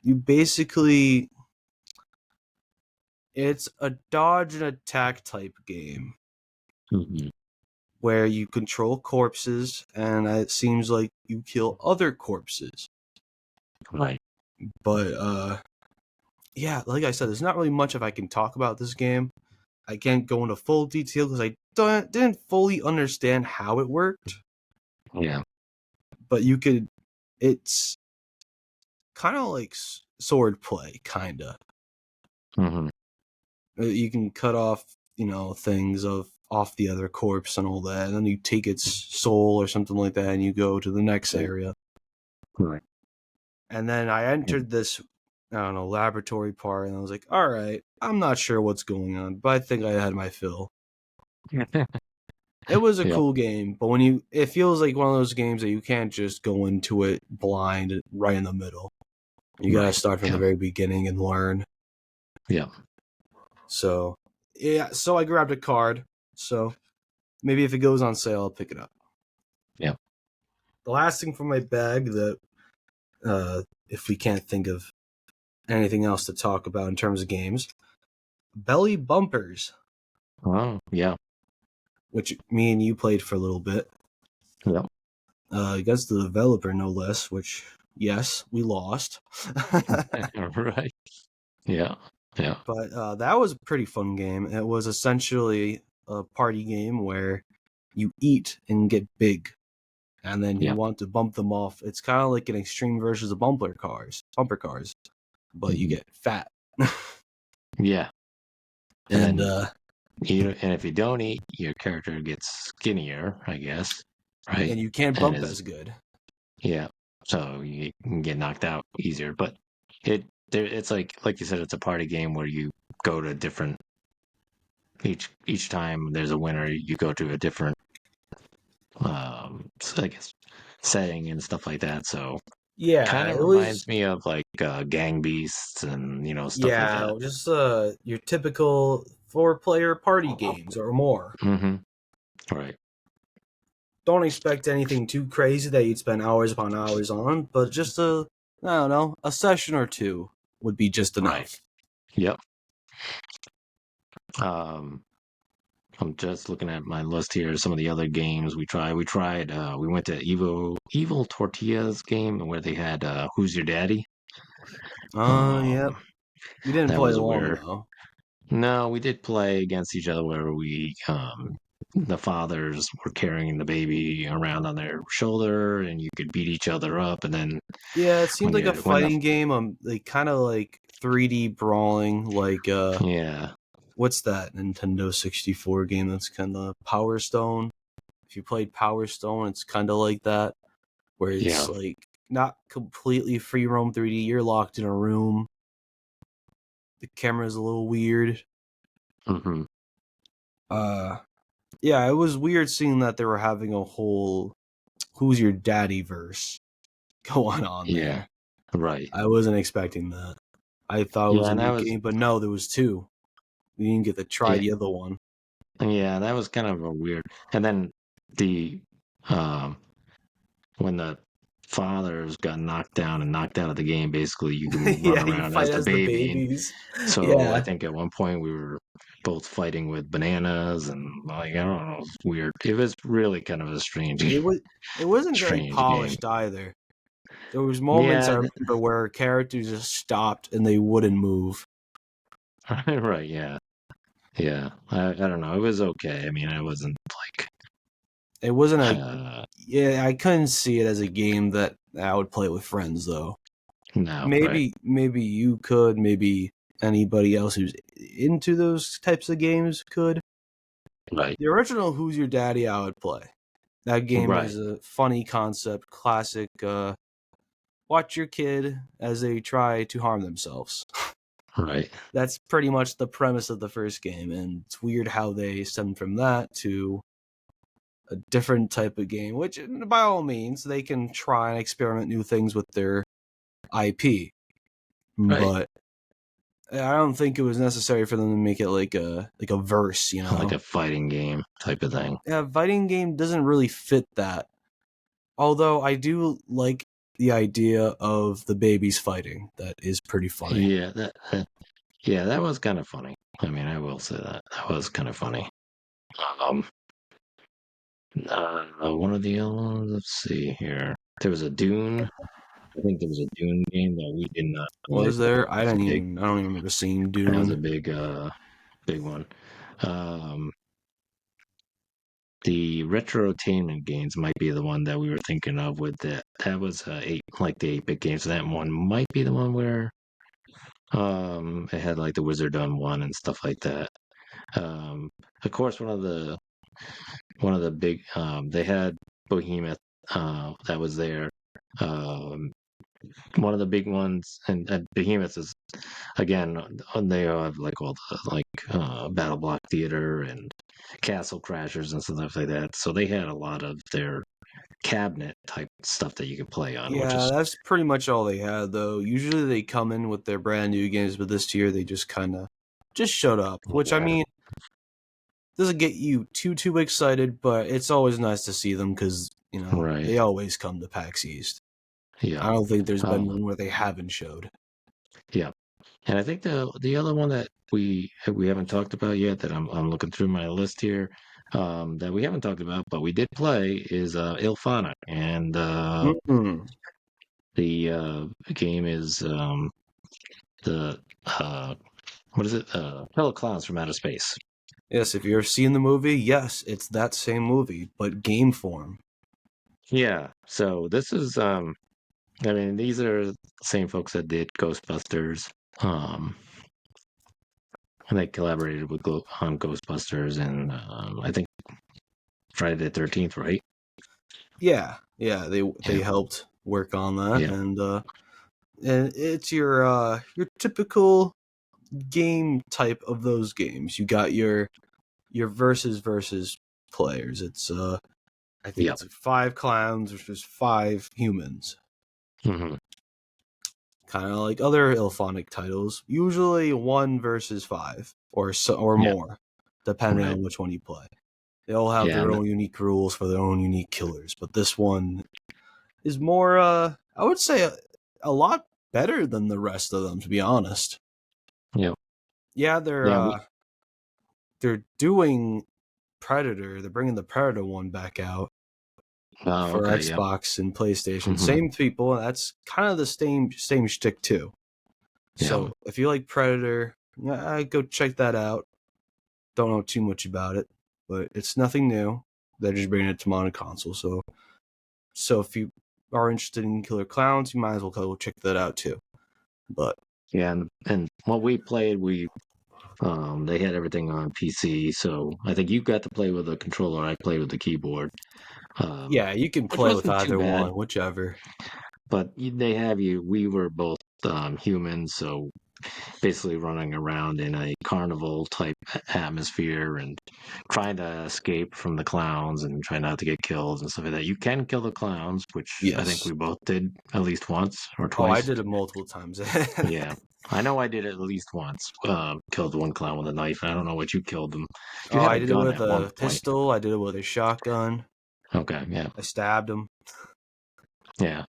you basically... It's a dodge and attack type game. Where you control corpses, and it seems like you kill other corpses. Right. But, yeah, like I said, there's not really much if I can talk about this game. I can't go into full detail because I didn't fully understand how it worked. Yeah. But it's kind of like sword play, kind of. You can cut off, things off the other corpse and all that, and then you take its soul or something like that, and you go to the next area. Right. And then I entered this, I don't know, laboratory part, and I was like, all right, I'm not sure what's going on, but I think I had my fill. It was a cool game, but it feels like one of those games that you can't just go into it blind right in the middle. You gotta start from the very beginning and learn. Yeah. So I grabbed a card. So Maybe if it goes on sale, I'll pick it up. Yeah. The last thing from my bag that, if we can't think of anything else to talk about in terms of games, belly bumpers, Oh, yeah. which me and you played for a little bit. Yeah. Against the developer, no less, which, yes, we lost. Right. Yeah. Yeah. But that was a pretty fun game. It was essentially a party game where you eat and get big, and then you Yeah. want to bump them off. It's kind of like an extreme version of bumper cars, but you Mhm. get fat. Yeah. And And then and if you don't eat, your character gets skinnier, I guess. Right. and you can't And bump is as good. yeah. So you can get knocked out easier. But it's like you said, it's a party game where you go to different each time there's a winner, you go to a different I guess setting and stuff like that. So Yeah, kind of it was. reminds me of like Gang Beasts and stuff like Yeah, that. just your typical 4-player party games or more. Mm-hmm. Right. Don't expect anything too crazy that you'd spend hours upon hours on, but just I don't know, a session or two would be just Right. enough. Yep. Um, I'm just looking at my list here. Some of the other games we tried. We went to Evil Tortillas game where they had Who's Your Daddy? Yep. Um, We didn't that play was long where though. no, we did play against each other where we the fathers were carrying the baby around on their shoulder and you could beat each other up and then Yeah, it seemed when like a you when the fighting game. Like kind of like 3D brawling. Like yeah what's that Nintendo 64 game that's kind of Power Stone? If you played Power Stone, it's kind of like that, where it's yeah like not completely free roam 3D. You're locked in a room. The camera's a little weird. hmm Uh, yeah, it was weird seeing that they were having a whole "Who's Your Daddy" verse going on yeah there. right I wasn't expecting that. I thought it was yeah a and that new was game, but no, there was two. We didn't get to try yeah the other one. yeah that was kind of a weird and then the um when the fathers got knocked down and knocked out of the game, basically you can run Yeah, you around as fight the as the baby. And babies. so I Yeah, think at one point we were both fighting with bananas and like I don't know, it was weird. It was really kind of a strange, it was. It wasn't very strange game. polished either. There was moments I Yeah, remember where characters just stopped and they wouldn't move. right. Yeah, yeah. I don't know. It was okay. I mean, I wasn't like, It wasn't a. uh, Yeah, I couldn't see it as a game that I would play with friends though. no, right, Maybe you could, maybe anybody else who's into those types of games could. right, The original Who's Your Daddy I would play. That game right, is a funny concept, classic watch your kid as they try to harm themselves. right, That's pretty much the premise of the first game, and it's weird how they stemmed from that to a different type of game, which by all means they can try and experiment new things with their IP. right. But I don't think it was necessary for them to make it like a verse, you Like know. a fighting game type of thing. Yeah, fighting game doesn't really fit that. Although I do like the idea of the babies fighting. That is pretty funny. Yeah, yeah, that was kind of funny. I mean, I will say that that was kind of funny. Um, one of the let's see here. There was a Dune. I think there was a Dune game that we did not play, Was but there? it was a big, I don't even remember seeing it was a Dune. big, big one. Um, the retrotainment games might be the one that we were thinking of with that. That was like the 8-bit games. So that one might be the one where it had like the Wizard on one and stuff like that. Of course, one of the big they had Behemoth that was there. Um, one of the big ones, and Behemoth is again they have like all the Battle Block Theater and Castle Crashers and stuff like that. So they had a lot of their cabinet type stuff that you could play on, which Yeah, is that's pretty much all they had though. Usually they come in with their brand new games, but this year they just kind of just showed up. Which I yeah, mean, doesn't get you too excited, but it's always nice to see them because Right. they always come to PAX East. Yeah. I don't think there's been Um, one where they haven't showed. yeah. And I think the other one that we haven't talked about yet that I'm looking through my list here, that we haven't talked about, but we did play is Ilfana. And Mm-hmm. the game is the what is it? Fellow Clowns from Outer Space. Yes, if you've seen the movie, yes, it's that same movie, but game form. Yeah. So this is I mean these are the same folks that did Ghostbusters. Um and they collaborated with on Ghostbusters and I think Friday the 13th, right? Yeah, they Yeah. helped work on that, Yeah. and it's your typical game type of those games. You got your versus players. It's I think Yeah. it's like 5 clowns versus 5 humans. Hmm. Kind of like other Ilphonic titles, usually 1 versus 5 or Yeah. more, depending Right. on which one you play. They all have Yeah. their own unique rules for their own unique killers, but this one is more I would say a lot better than the rest of them, to be honest. Yeah. Yeah, Yeah. they're doing Predator. They're bringing the Predator one back out Oh, for okay. Yep. Xbox and PlayStation. Hmm. Same people. That's kind of the same shtick too. Yeah. So if you like Predator, go check that out. Don't know too much about it, but it's nothing new. They're just bringing it to modern console. So if you are interested in Killer Clowns, you might as well go check that out too. But Yeah. And what we played, we they had everything on PC, so I think you got to play with a controller. I played with the keyboard, um, yeah, you can which play with wasn't too either bad. one, whichever. But they have you. We were both humans, so basically running around in a carnival type atmosphere and trying to escape from the clowns and try not to get killed and stuff like that. You can kill the clowns, which I think Yes. we both did at least once or Oh, I twice. did it multiple times. Yeah. I know I did it at least once. Killed one clown with a knife. I don't know what you killed them. You Oh, had I a did it gun with at one a point. pistol. I did it with a shotgun. Okay, yeah, I stabbed him. yeah.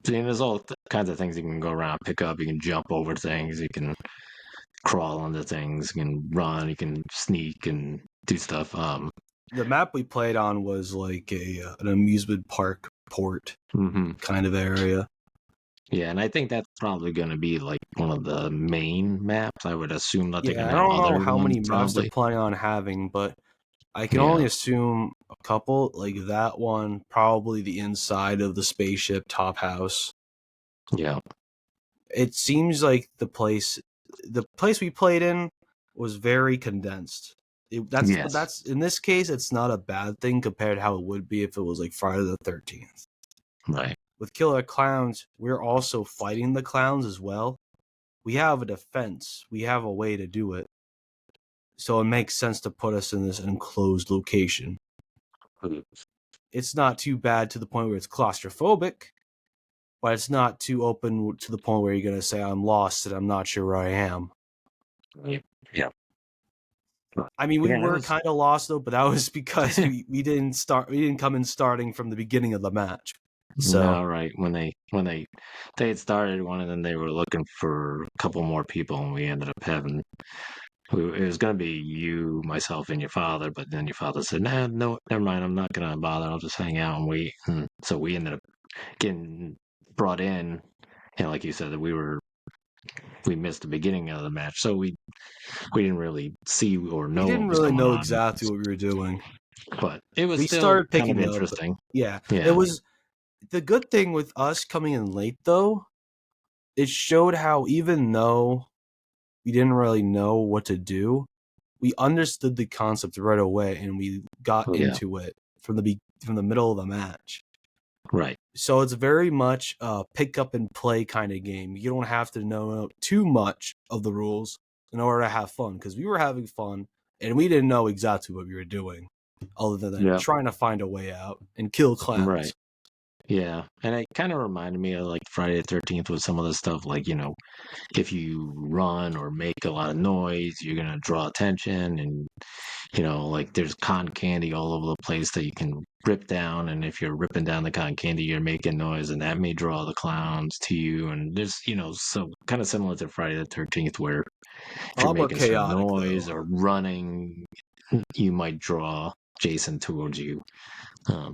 See, and there's all kinds of things you can go around, pick up. You can jump over things. You can crawl onto things. You can run. You can sneak and do stuff. The map we played on was like an amusement park port Hmm. kind of area. Yeah, and I think that's probably going to be like one of the main maps. I would assume that they're Yeah, going I to have don't know other how ones, many maps they're probably. planning on having, but I can Yeah, only assume a couple. Like that one, probably the inside of the spaceship top house. yeah, It seems like the place we played in was very condensed. But yes, that's in this case, it's not a bad thing compared to how it would be if it was like Friday the 13th. right. With Killer Clowns, we're also fighting the clowns as well. We have a defense. We have a way to do it. So it makes sense to put us in this enclosed location. It's not too bad to the point where it's claustrophobic, but it's not too open to the point where you're going to say, I'm lost and I'm not sure where I am. Yeah, yeah. I mean, we Yeah, it were was. kind of lost though, but that was because we didn't come in starting from the beginning of the match. So No, right. When they had started one, and then they were looking for a couple more people, and we ended up having it was going to be you, myself, and your father, but then your father said, "Nah, no, never mind. I'm not going to bother. I'll just hang out and wait." And so we ended up getting brought in, and like you said, that we missed the beginning of the match, so we didn't really see or we know what didn't was really going know on, exactly what we were doing. but it was We still started kind of picking up. interesting. Yeah, it Yeah, was the good thing with us coming in late though. It showed how even though we didn't really know what to do, we understood the concept right away and we got oh, yeah, into it from the middle of the match. right, So it's very much a pick up and play kind of game. You don't have to know too much of the rules in order to have fun because we were having fun and we didn't know exactly what we were doing other than yeah, trying to find a way out and kill right. clowns. Yeah, and it kind of reminded me of like Friday the 13th with some of the stuff, like, if you run or make a lot of noise, you're gonna draw attention, and like there's cotton candy all over the place that you can rip down, and if you're ripping down the cotton candy, you're making noise, and that may draw the clowns to you. And there's, so kind of similar to Friday the 13th, where A if you're lot more making some chaotic though. noise or running, you might draw Jason towards you.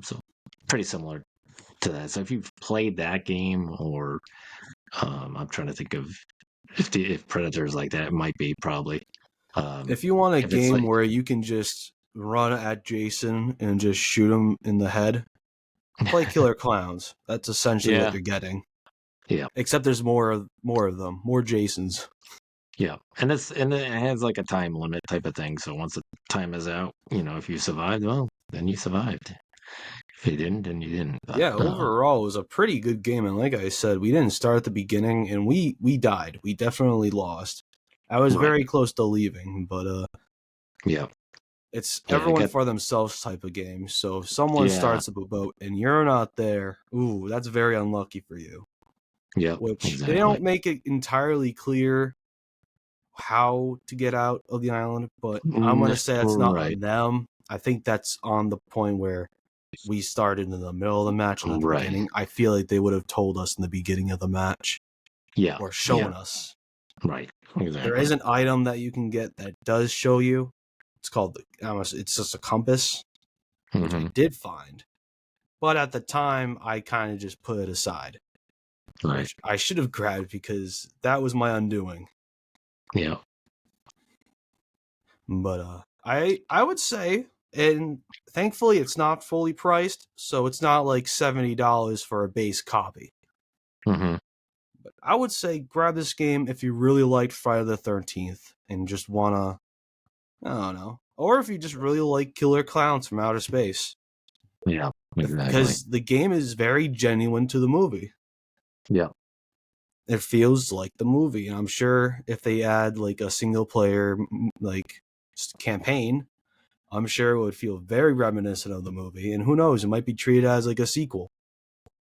So pretty similar to that. So if you've played that game, or I'm trying to think of if Predator's like that, it might be probably. If you want a If it's game like, where you can just run at Jason and just shoot him in the head, play Killer Clowns. That's essentially what yeah, you're getting. yeah, Except there's more of them, more Jasons. yeah, and it has like a time limit type of thing. So once the time is out, if you survived, well, then you survived. If you didn't, then you didn't. But Yeah, overall it was a pretty good game, and like I said, we didn't start at the beginning, and we died. We definitely lost. I was right, very close to leaving, but yeah, it's yeah, I everyone got, for themselves type of game. So if someone yeah, starts up a boat and you're not there, ooh, that's very unlucky for you. yeah, Which they exactly. don't make it entirely clear how to get out of the island, but I'm gonna say that's not Right, on them. I think that's on the point where we started in the middle of the match and at the right, beginning. I feel like they would have told us in the beginning of the match yeah, or yeah, shown us. right, There exactly. is an item that you can get that does show you. It's called it's just a compass, which I Hmm. did find. But at the time, I kind of just put it aside, Right, which I should have grabbed because that was my undoing. yeah, But I would say, and thankfully it's not fully priced, so it's not like $70 for a base copy. hmm, But I would say grab this game if you really liked Friday the 13th and just wanna, I don't know, or if you just really like Killer Clowns from Outer Space, yeah, exactly. because the game is very genuine to the movie. Yeah, It feels like the movie, and I'm sure if they add like a single player like campaign, I'm sure it would feel very reminiscent of the movie, and who knows, it might be treated as like a sequel,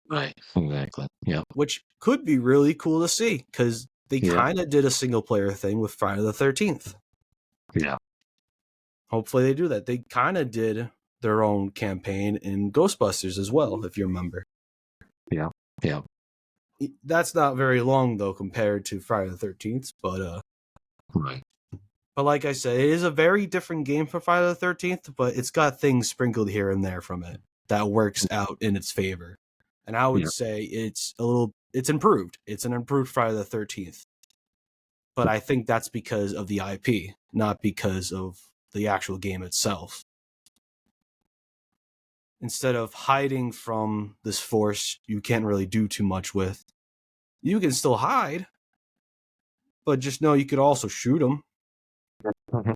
right, exactly. Yeah, which could be really cool to see because they yeah, kind of did a single player thing with Friday the 13th. yeah, Hopefully, they do that. They kind of did their own campaign in Ghostbusters as well, if you remember. yeah, yeah, That's not very long though compared to Friday the 13th, right. but like I said, it is a very different game for Friday the 13th, but it's got things sprinkled here and there from it that works out in its favor. And I would Yeah, say it's improved. It's an improved Friday the 13th. But I think that's because of the IP, not because of the actual game itself. Instead of hiding from this force you can't really do too much with, you can still hide, but just know you could also shoot him mhm,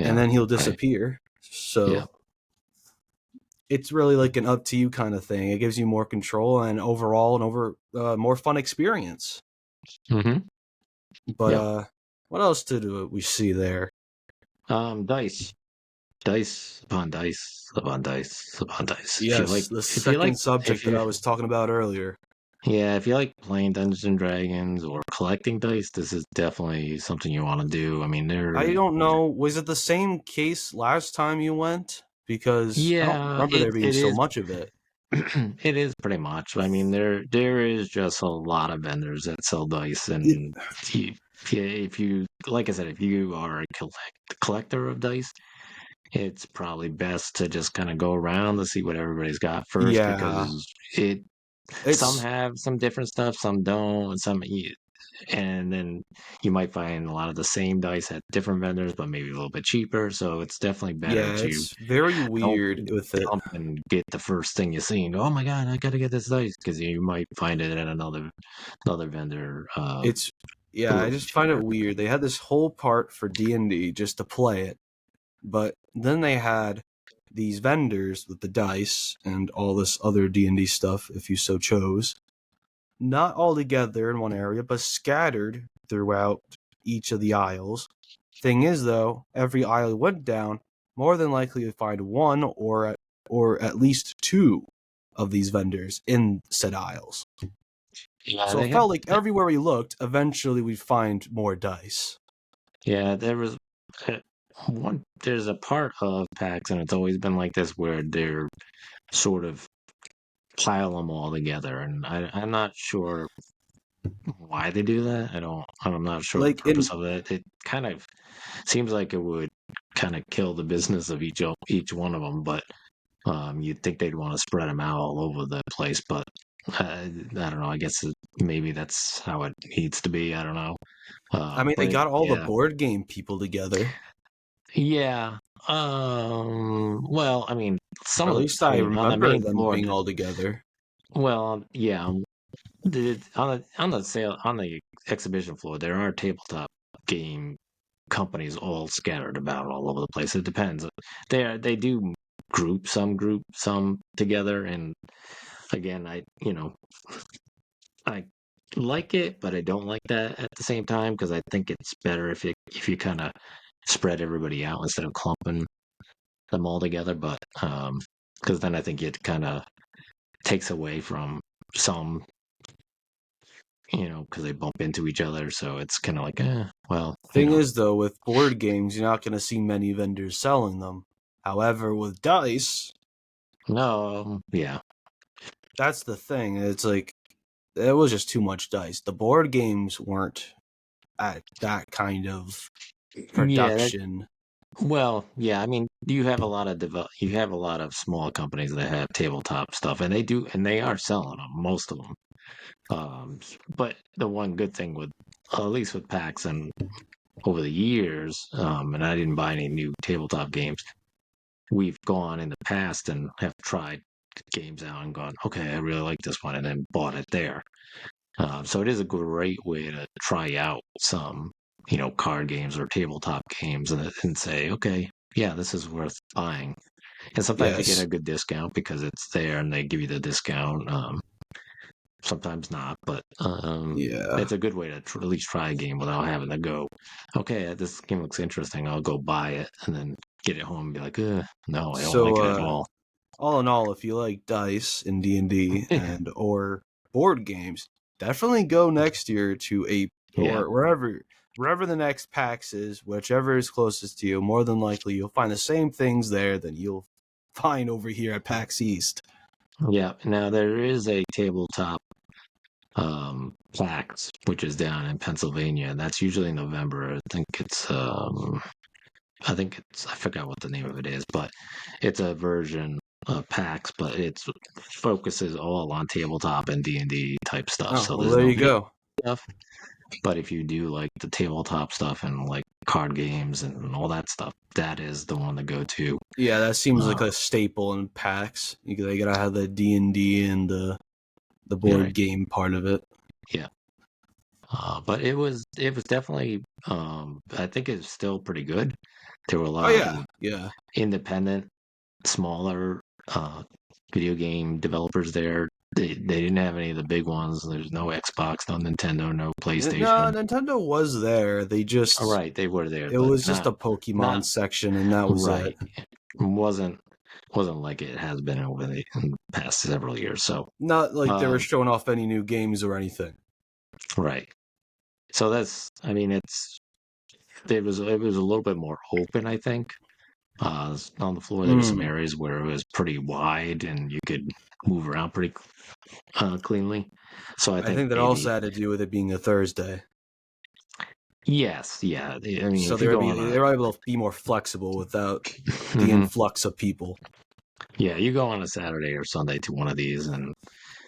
and yeah, then he'll right. disappear. Yeah, So it's really like an up to you kind of thing. It gives you more control and overall more fun experience. hmm, But yeah. what else did we see there? Dice, dice upon dice upon dice upon dice. Yes, the If you like, second subject if that you, I was talking about earlier. yeah, if you like playing Dungeons and Dragons or collecting dice, this is definitely something you want to do. I mean, I don't know. Was it the same case last time you went? Because I don't yeah, remember there being it so is. much of it. It is pretty much. I mean, there is just a lot of vendors that sell dice, It, and if you, like I said, if you are a collector of dice, it's probably best to just kind of go around to see what everybody's got first, yeah, because it some it's have some different stuff, some don't, and and then you might find a lot of the same dice at different vendors, but maybe a little bit cheaper. So it's definitely better yeah, to it's very don't weird with it. jump and get the first thing you see and go, oh my god, I gotta get this dice, because you might find it at another vendor It's a yeah, I little bit just find it cheaper. weird. They had this whole part for D&D just to play it, but then they had these vendors with the dice and all this other D&D stuff if you so chose, not all together in one area, but scattered throughout each of the aisles. Thing is, though, every aisle you went down, more than likely you'd find one or at least two. of these vendors in said aisles. Yeah, So it they have. felt like everywhere we looked, eventually we'd find more dice. Yeah, there was uh, one. There's a part of PAX, and it's always been like this, where they're sort of pile them all together, and I'm not sure why they do that. I'm not sure the Like in purpose of it. It kind of seems like it would kind of kill the business of each one of them, but you'd think they'd want to spread them out all over the place. But I don't know. I guess maybe that's how it needs to be. I don't know. I mean, they got all the Yeah, board game people together. yeah. Well, I mean, Or some at of least I I mean, on the remember main them floor. being all together. Well, yeah. On the exhibition floor, there are tabletop game companies all scattered about all over the place. It depends. They do group some together, and again, I like it, but I don't like that at the same time, because I think it's better if you kind of spread everybody out instead of clumping them all together. But because then I think it kind of takes away from some, because they bump into each other. So it's kind of like, well, Thing is, though, with board games, you're not going to see many vendors selling them. However, with dice, no, yeah, that's the thing. It's like, it was just too much dice. The board games weren't at that kind of yeah. production. Well, yeah. I mean, you have a lot of small companies that have tabletop stuff, and they are selling them, most of them. But the one good thing with, at least with PAX and over the years, and I didn't buy any new tabletop games. We've gone in the past and have tried games out and gone, okay, I really like this one, and then bought it there. So it is a great way to try out some, card games or tabletop games, and say, okay, yeah, this is worth buying. And sometimes you get Yes. a good discount because it's there and they give you the discount. Sometimes not, but Yeah. it's a good way to at least try a game without having to go, okay, this game looks interesting, I'll go buy it, and then get it home and be like, no, I don't So, like it at all. all in all, if you like dice in D&D and or board games, definitely go next year to Yeah, or wherever the next PAX is, whichever is closest to you. More than likely, you'll find the same things there that you'll find over here at PAX East. yeah. Now there is a tabletop PAX, which is down in Pennsylvania, and that's usually in November. I forgot what the name of it is, but it's a version of PAX, but it focuses all on tabletop and D&D type stuff. Oh, So well, there's there no you video go. stuff. But if you do like the tabletop stuff and like card games and all that stuff, that is the one to go to. Yeah, that seems like Uh, a staple in PAX. They gotta have the D&D and the board right. game part of it. Yeah. But it was definitely, I think it's still pretty good. There were a Oh lot yeah, of yeah. independent, smaller video game developers there. They didn't have any of the big ones. There's no Xbox, no Nintendo, no No, PlayStation. Nintendo was there. All right, they were there, It but was just not a Pokemon not section, and that was it. right. Wasn't wasn't like it has been over the past several years. So, Not like they were um, showing off any new games or anything. right. So I mean, it was a little bit more open, I think. On the floor, there were some Mm. areas where it was pretty wide and you could move around pretty cleanly. So I I think think that also maybe, had to do with it being a Thursday, yes, yeah. I mean, so if you go on they were able to be more flexible without the Mhm. influx of people. Yeah, you go on a Saturday or Sunday to one of these, and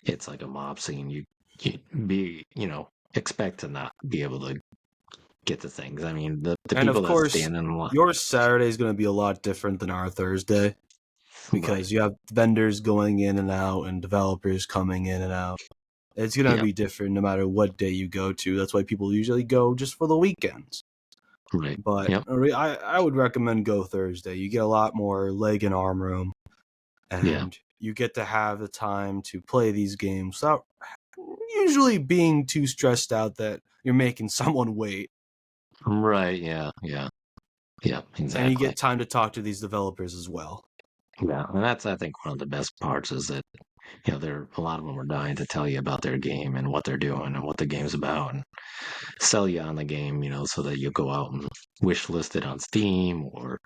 it's like a mob scene. You expect to not be able to get to things. I mean, the And of people that course, stand in line, your Saturday is going to be a lot different than our Thursday right? because you have vendors going in and out and developers coming in and out. It's going to Yeah, be different no matter what day you go to. That's why people usually go just for the weekends. right. But Yep. I would recommend go Thursday. You get a lot more leg and arm room, Yeah. and you get to have the time to play these games without usually being too stressed out that you're making someone wait. Right. Yeah. Yeah. Yeah. And you Exactly. get time to talk to these developers as well. Yeah, and that's, I think, one of the best parts is that a lot of them are dying to tell you about their game and what they're doing and what the game's about, and sell you on the game, so that you go out and wish list it on Steam, or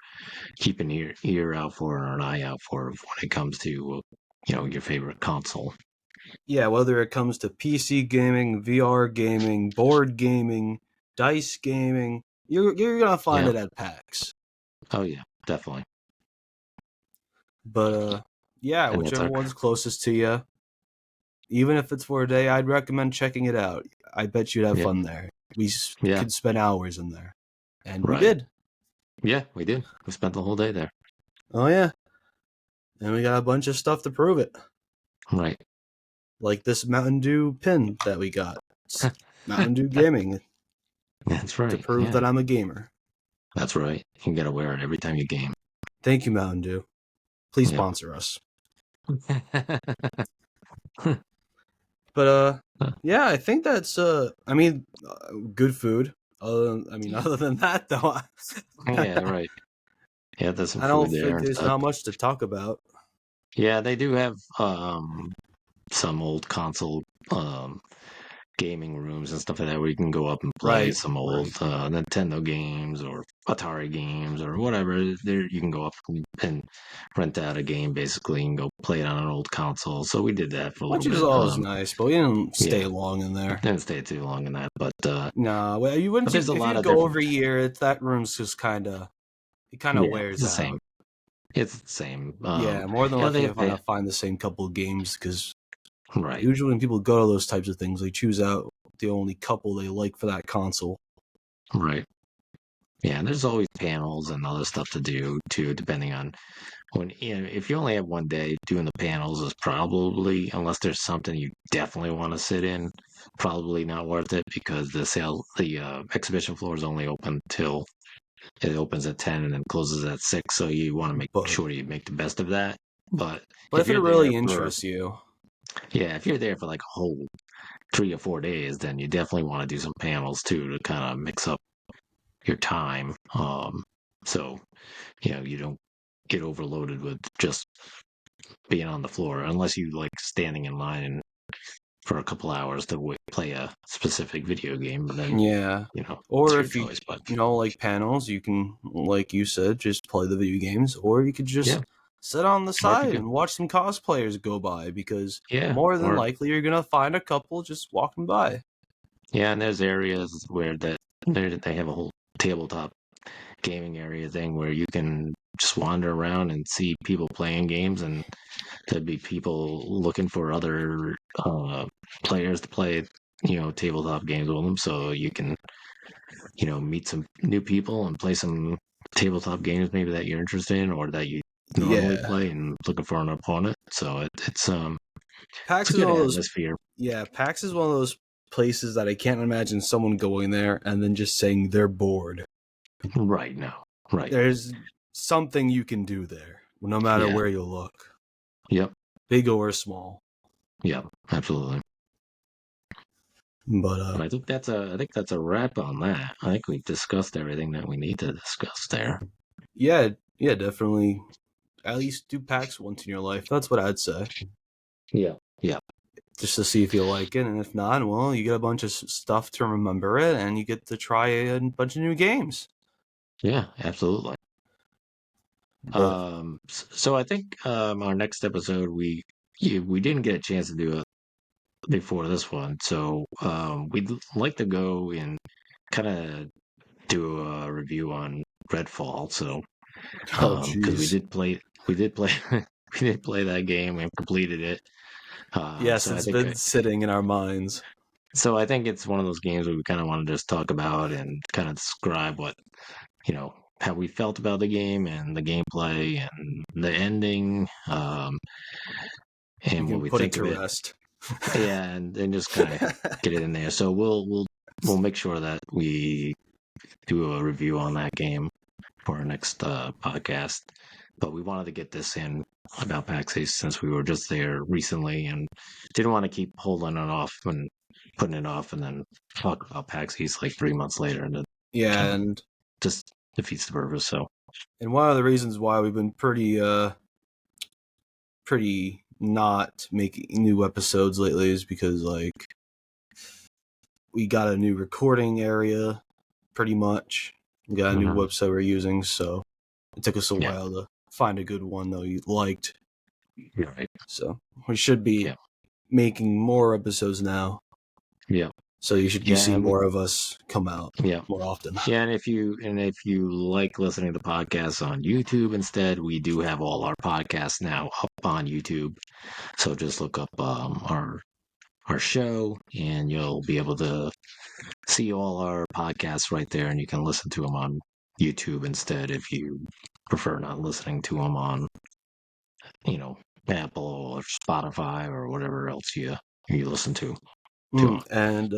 keep an ear out for or an eye out for when it comes to your favorite console. Yeah, whether it comes to PC gaming, VR gaming, board gaming, dice gaming, you're gonna find Yeah. it at PAX. Oh yeah, definitely. But yeah, And that's whichever our one's closest to you, even if it's for a day, I'd recommend checking it out. I bet you'd have yeah, fun there. We yeah, could spend hours in there, and we right. did. Yeah, we did. We spent the whole day there. Oh yeah, and we got a bunch of stuff to prove it, Right. like this Mountain Dew pin that we got. It's Mountain Dew Gaming That's to right. prove Yeah, that I'm a gamer. that's right. You gotta wear it every time you game. Thank you, Mountain Dew. Please Yep. sponsor us. But yeah, I think that's good food. Other than that though, Yeah, right. Yeah, there's some I don't food there think and there's stuff. not much to talk about. Yeah, they do have some old console gaming rooms and stuff like that where you can go up and play Right, some old right. Nintendo games or Atari games or whatever. There you can go up and rent out a game basically and go play it on an old console. So we did that for a little Which is bit. always nice, but we didn't stay Yeah, long in there. didn't stay too long in that, Nah, well, you wouldn't. but there's a If lot you of go different. every year, that room's just it kind of Yeah, it's wears the out. same. It's the same. Yeah, more than They likely have if I find the same couple of games because right, usually when people go to those types of things, they choose out the only couple they like for that console. right. Yeah, and there's always panels and other stuff to do too, depending on if you only have one day, doing the panels is probably, unless there's something you definitely want to sit in, probably not worth it because the exhibition floor is only open till it opens at 10 and then closes at 6. So you want to make But sure you make the best of that. But but if if it you're there really for, interests you, yeah, if you're there for like a whole 3 or 4 days, then you definitely want to do some panels too to kind of mix up your time. So you don't get overloaded with just being on the floor unless you like standing in line for a couple hours to play a specific video game. But then yeah. it's Or your if choice. But like panels, you can, like you said, just play the video games, or you could yeah, just sit on the or if you side could, and watch some cosplayers go by because yeah, more than or likely you're gonna find a couple just walking by. yeah, and there's areas where they have a whole tabletop gaming area thing where you can just wander around and see people playing games, and there'd be people looking for other players to play tabletop games with them, so you can meet some new people and play some tabletop games maybe that you're interested in or that you normally Yeah, play and looking for an opponent. So it's PAX a is good one of those. atmosphere. Yeah, PAX is one of those places that I can't imagine someone going there and then just saying they're bored. Right now. Right. There's something you can do there, no matter Yeah. where you look, Yep. big or small. Yep. Absolutely. But But I think that's a wrap on that. I think we've discussed everything that we need to discuss there. yeah, yeah, definitely. At least do PAX once in your life. That's what I'd say. Yeah. Yeah. Just to see if you like it, and if not, well, you get a bunch of stuff to remember it, and you get to try a bunch of new games. Yeah. Absolutely. But So I think our next episode we didn't get a chance to do it before this one, so we'd like to go and kind of do a review on Redfall. So oh, because we jeez, did play we did play we did play that game and completed it. yes, So I it's think been sitting in our minds. it's one of those games where we kind of want to just talk about and kind of describe what how we felt about the game and the gameplay and the ending, You and what can we put it think of to it. rest. Yeah, and just kind of get it in there. So we'll make sure that we do a review on that game for our next podcast. But we wanted to get this in about PAX East since we were just there recently and didn't want to keep holding it off and putting it off and then talk about PAX East like 3 months later, and it Yeah, kind of and just defeats the purpose. So one of the reasons why we've been pretty not making new episodes lately is because like we got a new recording area, pretty much. We got a new website we're using, so it took us a while to find a good one that we liked. Right. So we should be making more episodes now. Yeah. So you should be seeing more of us come out more often. Yeah, and if you like listening to podcasts on YouTube instead, we do have all our podcasts now up on YouTube. So just look up our show, and you'll be able to see all our podcasts right there, and you can listen to them on YouTube instead if you prefer not listening to them on, Apple or Spotify or whatever else you listen to. And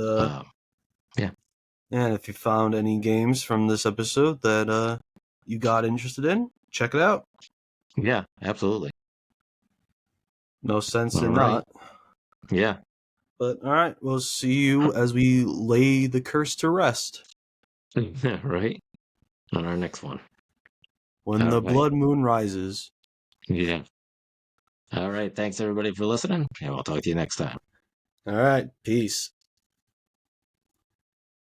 yeah. And if you found any games from this episode that you got interested in, check it out. Yeah, absolutely. No sense All in right. not. Yeah. But all right, we'll see you as we lay the curse to rest. Right. On our next one. When the blood moon rises. Yeah. All right. Thanks everybody for listening, and we'll talk to you next time. All right. Peace.